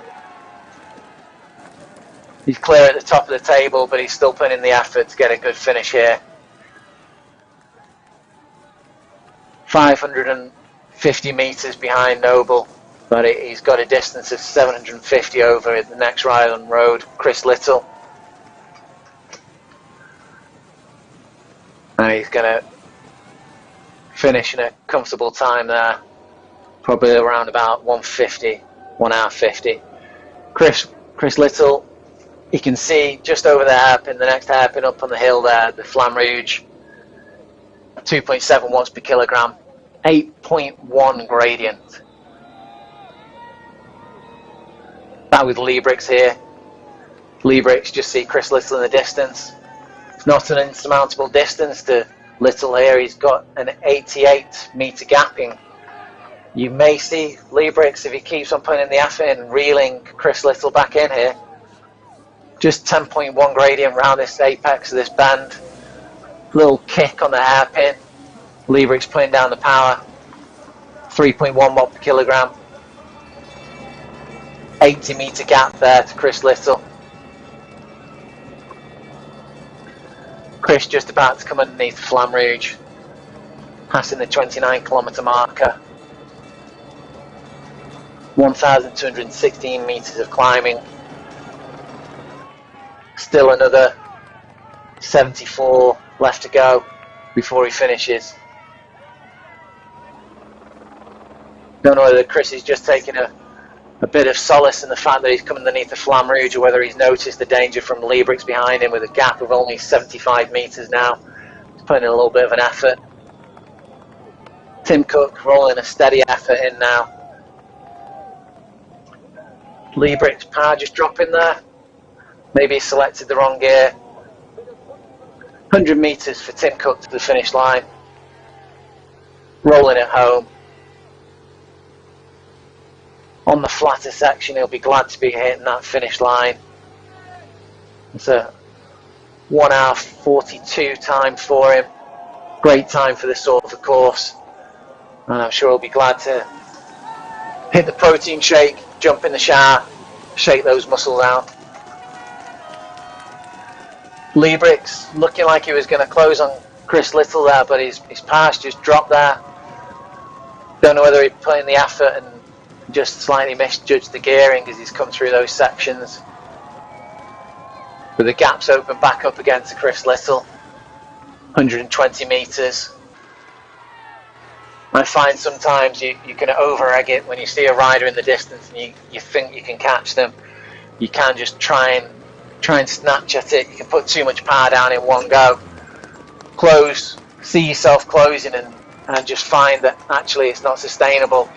Speaker 2: He's clear at the top of the table, but he's still putting in the effort to get a good finish here. 550 metres behind Noble, but he's got a distance of 750 over the next ride on road, Chris Little. And he's going to finish in a comfortable time there, probably around about 150, 1 hour 50. Chris Little, you can see just over the hairpin, the next hairpin up on the hill there, the Flamme Rouge, 2.7 watts per kilogram, 8.1 gradient. That with Liebrix here. Liebrix, just see Chris Little in the distance. It's not an insurmountable distance to Little here. He's got an 88 metre gapping. You may see Liebrix, if he keeps on putting in the effort and reeling Chris Little back in here. Just 10.1 gradient around this apex of this bend. Little kick on the hairpin. Liebrix putting down the power. 3.1 watt per kilogram. 80 metre gap there to Chris Little. Chris just about to come underneath the Flamme Rouge, passing the 29 kilometre marker. 1,216 metres of climbing. Still another 74 left to go before he finishes. Don't know whether Chris is just taking a bit of solace in the fact that he's come underneath the Flamme Rouge, or whether he's noticed the danger from Liebrix behind him with a gap of only 75 metres now. He's putting in a little bit of an effort. Tim Cook rolling a steady effort in now. Liebrix power just dropping there. Maybe he selected the wrong gear. 100 metres for Tim Cook to the finish line. Rolling it home. On the flatter section, he'll be glad to be hitting that finish line. It's a 1 hour 42 time for him. Great time for this sort of a course. And I'm sure he'll be glad to hit the protein shake, jump in the shower, shake those muscles out. Liebrix looking like he was going to close on Chris Little there, but his pass just dropped there. Don't know whether he put in the effort and just slightly misjudged the gearing as he's come through those sections. But the gap's open back up again to Chris Little, 120 metres. I find sometimes you can over-egg it when you see a rider in the distance and you think you can catch them. You can just try and snatch at it. You can put too much power down in one go. Close, see yourself closing and just find that actually it's not sustainable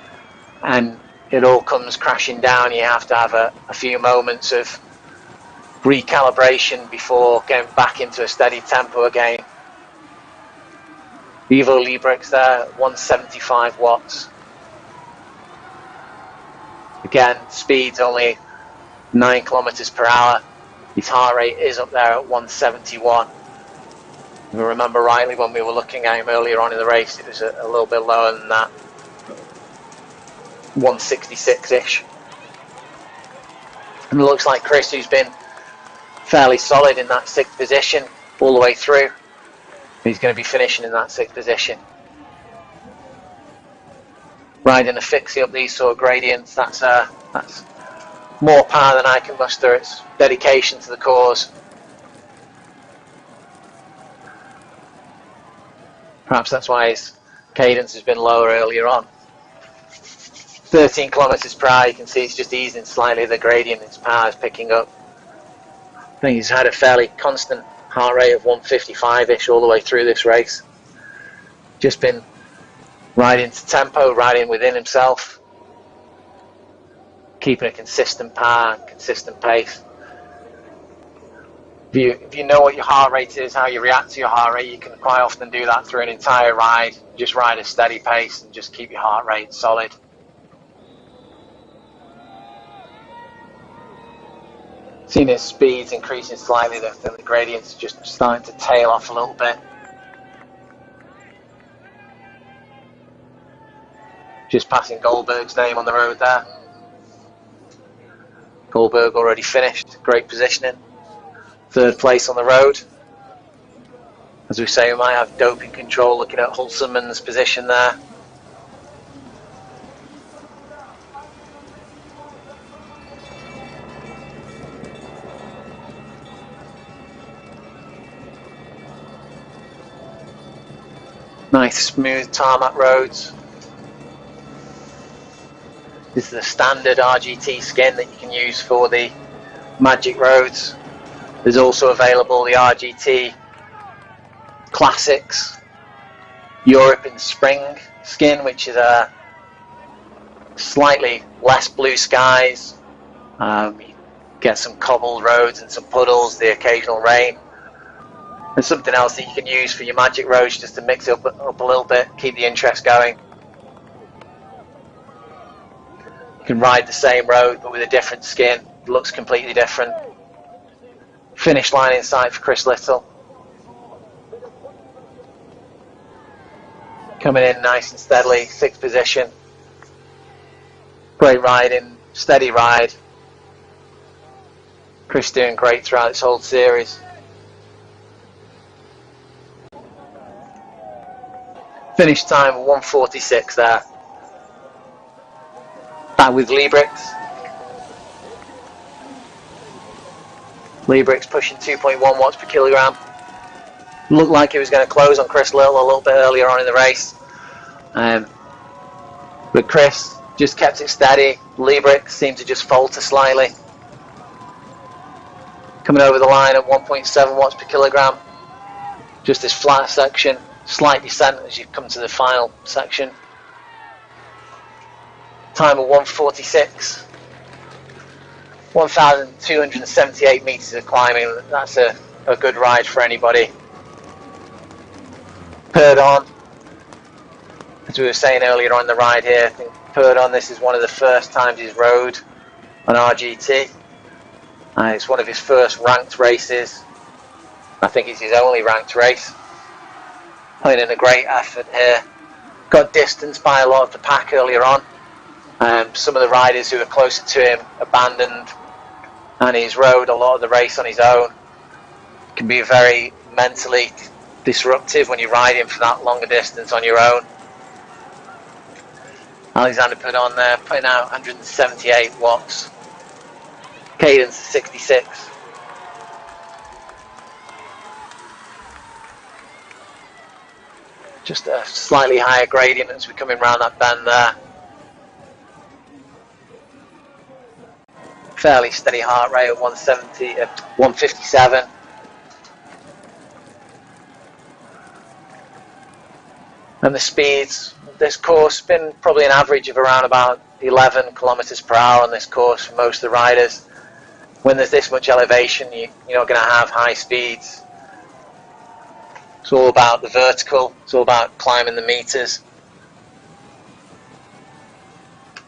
Speaker 2: and it all comes crashing down. You have to have a few moments of recalibration before getting back into a steady tempo again. Evo Liebrix there, 175 watts. Again, speed's only 9 kilometers per hour. His heart rate is up there at 171. If I remember rightly, when we were looking at him earlier on in the race, it was a little bit lower than that. 166-ish. And it looks like Chris, who's been fairly solid in that 6th position all the way through, he's going to be finishing in that 6th position. Riding a fixie up these sort of gradients, that's more power than I can muster. It's dedication to the cause. Perhaps that's why his cadence has been lower earlier on. 13 kilometers per hour, you can see it's just easing slightly the gradient, his power is picking up. I think he's had a fairly constant heart rate of 155-ish all the way through this race. Just been riding to tempo, riding within himself, keeping a consistent power, consistent pace. If you know what your heart rate is, how you react to your heart rate, you can quite often do that through an entire ride. Just ride a steady pace and just keep your heart rate solid. Seeing his speeds increasing slightly, the gradient's just starting to tail off a little bit. Just passing Goldberg's name on the road there. Goldberg already finished, great positioning. 3rd place on the road. As we say, we might have doping control looking at Hulseman's position there. Nice smooth tarmac roads. This is the standard RGT skin that you can use for the Magic roads. There's also available the RGT Classics Europe in Spring skin, which is a slightly less blue skies. You get some cobbled roads and some puddles, the occasional rain. And something else that you can use for your Magic roads just to mix it up a little bit, keep the interest going. You can ride the same road but with a different skin. It looks completely different. Finish line in sight for Chris Little. Coming in nice and steadily, 6th position. Great riding, steady ride. Chris doing great throughout this whole series. Finish time 1:46 there. Back with Liebrix. Liebrix pushing 2.1 watts per kilogram. Looked like he was going to close on Chris Little a little bit earlier on in the race. But Chris just kept it steady. Liebrix seemed to just falter slightly. Coming over the line at 1.7 watts per kilogram. Just this flat section. Slight descent as you come to the final section. Time of 1:46. 1,278 metres of climbing. That's a good ride for anybody. Purdon, as we were saying earlier on the ride here, I think Purdon, this is one of the first times he's rode on RGT. It's one of his first ranked races. I think it's his only ranked race. Putting in a great effort here. Got distanced by a lot of the pack earlier on. Some of the riders who are closer to him abandoned, and he's rode a lot of the race on his own. It can be very mentally disruptive when you're riding for that longer distance on your own. Alexander put on there, putting out 178 watts, cadence 66. Just a slightly higher gradient as we're coming around that bend there. Fairly steady heart rate at 157. And the speeds, this course has been probably an average of around about 11 kilometers per hour on this course for most of the riders. When there's this much elevation, you're not going to have high speeds. It's all about the vertical, it's all about climbing the meters.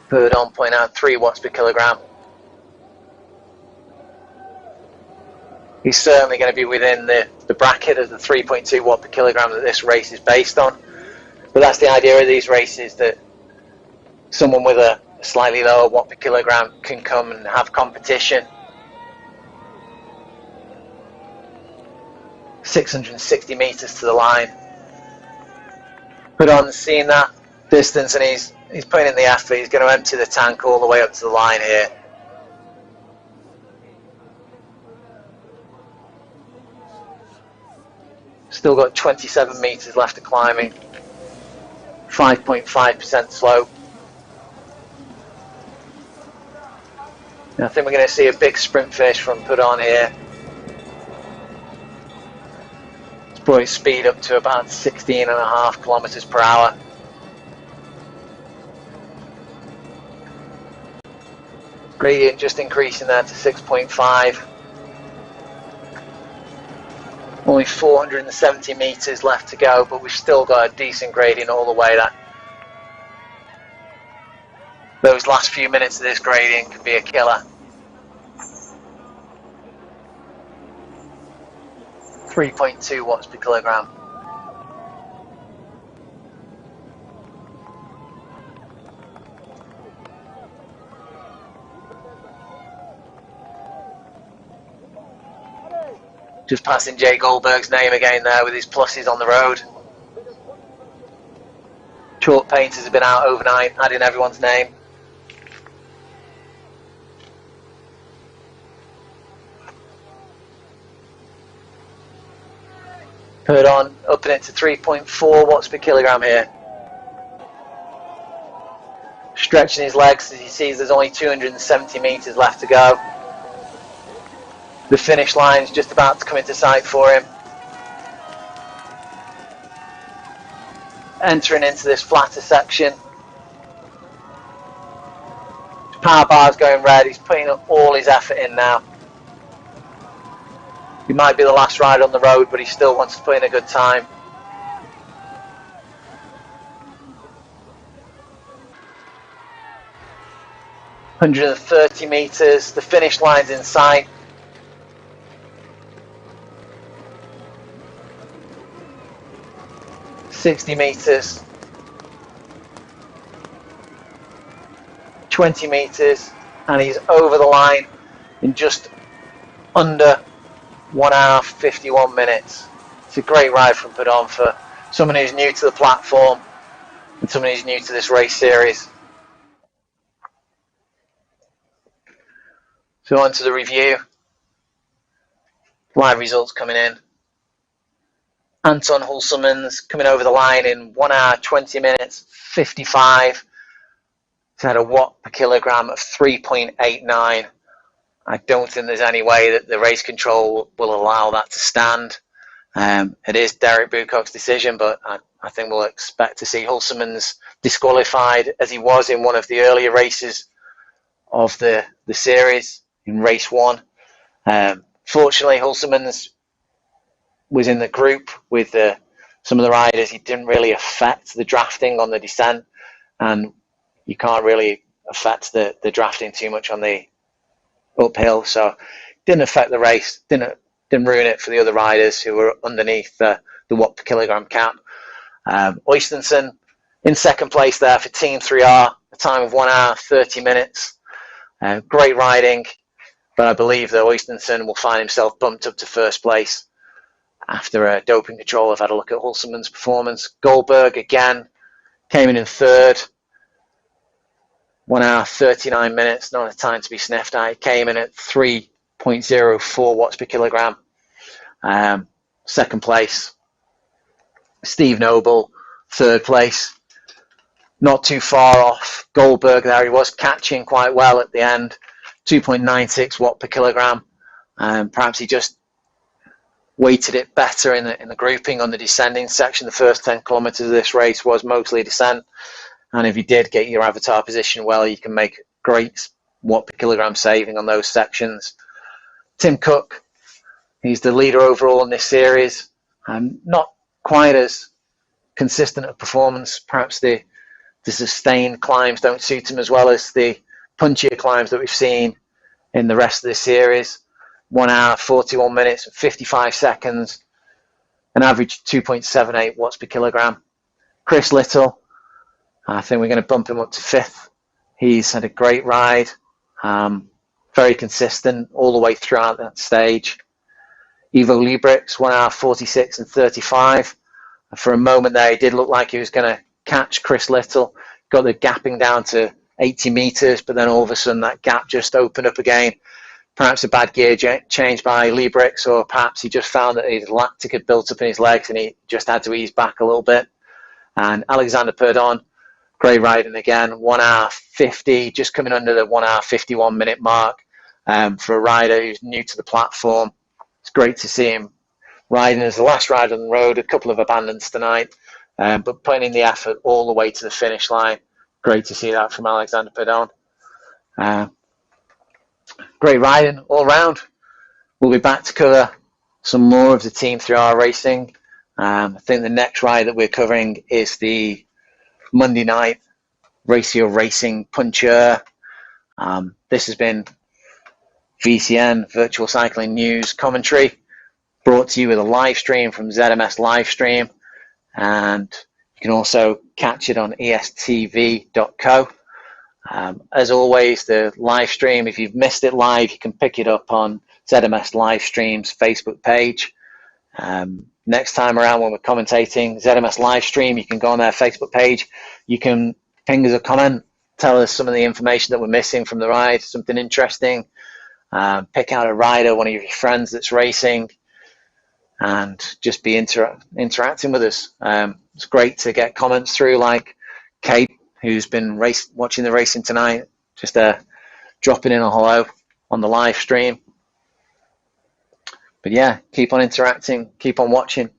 Speaker 2: Bird on pointing out 3 watts per kilogram. He's certainly going to be within the bracket of the 3.2 watt per kilogram that this race is based on. But that's the idea of these races, that someone with a slightly lower watt per kilogram can come and have competition. 660 meters to the line. Put on seeing that distance, and he's putting in the effort. He's going to empty the tank all the way up to the line here. Still got 27 meters left of climbing. 5.5% slope. And I think we're going to see a big sprint finish from Put on here. It's brought his speed up to about 16.5 kilometers per hour. Gradient just increasing there to 6.5. Only 470 meters left to go, but we've still got a decent gradient all the way. Those last few minutes of this gradient can be a killer. 3.2 watts per kilogram. Just passing Jay Goldberg's name again there with his pluses on the road. Chalk painters have been out overnight adding everyone's name. Put on upping it to 3.4 watts per kilogram here. Stretching his legs as he sees there's only 270 meters left to go. The finish line's just about to come into sight for him. Entering into this flatter section. Power bar's going red. He's putting all his effort in now. He might be the last rider on the road, but he still wants to put in a good time. "130 meters. The finish line's in sight. "60 meters, 20 meters, and he's over the line in just under 1 hour 51 minutes. It's a great ride from Put on for someone who's new to the platform and someone who's new to this race series. So on to the review. Live results coming in. Anton Hulselmans coming over the line in 1 hour 20 minutes 55. He's had a watt per kilogram of 3.89. I don't think there's any way that the race control will allow that to stand. It is Derek Bucock's decision, but I think we'll expect to see Hulselmans disqualified as he was in one of the earlier races of the series in race 1. Fortunately, Hulselmans was in the group with some of the riders. He didn't really affect the drafting on the descent, and you can't really affect the drafting too much on the uphill, so didn't affect the race, didn't ruin it for the other riders who were underneath the watt per kilogram cap. Oystensen in second place there for Team 3R, a time of 1 hour 30 minutes. Great riding, but I believe that Oystenson will find himself bumped up to first place after a doping control. I've had a look at Hulseman's performance. Goldberg again came in third. 1 hour 39 minutes, not a time to be sniffed at. He came in at 3.04 watts per kilogram. Second place, Steve Noble. Third place, not too far off Goldberg there. He was catching quite well at the end, 2.96 watt per kilogram. Perhaps he just weighted it better in the grouping on the descending section. The first 10 kilometers of this race was mostly descent, and if you did get your avatar position well, you can make great watt per kilogram saving on those sections. Tim Cook, he's the leader overall in this series. Not quite as consistent a performance. Perhaps the sustained climbs don't suit him as well as the punchier climbs that we've seen in the rest of the series. 1 hour 41 minutes and 55 seconds, an average 2.78 watts per kilogram. Chris Little, I think we're going to bump him up to fifth. He's had a great ride, very consistent all the way throughout that stage. Ivo Liebrix, 1 hour 46 and 35. For a moment there, he did look like he was going to catch Chris Little. Got the gapping down to 80 meters, but then all of a sudden that gap just opened up again. Perhaps a bad gear change by Liebrix, or perhaps he just found that his lactic had built up in his legs and he just had to ease back a little bit. And Alexander Perdon, great riding again, 1 hour 50, just coming under the 1 hour 51 minute mark for a rider who's new to the platform. It's great to see him riding as the last rider on the road. A couple of abandons tonight, but putting in the effort all the way to the finish line. Great to see that from Alexander Perdon. Great riding all round. We'll be back to cover some more of the Team 3R racing. I think the next ride that we're covering is the Monday night Ratio Racing Puncher. This has been VCN, Virtual Cycling News Commentary, brought to you with a live stream from ZMS Livestream, and you can also catch it on estv.co. As always, the live stream, if you've missed it live, you can pick it up on ZMS Livestream's Facebook page. Next time around when we're commentating ZMS Livestream, you can go on their Facebook page. You can ping us a comment, tell us some of the information that we're missing from the ride, something interesting. Pick out a rider, one of your friends that's racing, and just be interacting with us. It's great to get comments through, like Kate, who's been watching the racing tonight, just dropping in a hello on the live stream. But yeah, keep on interacting, keep on watching.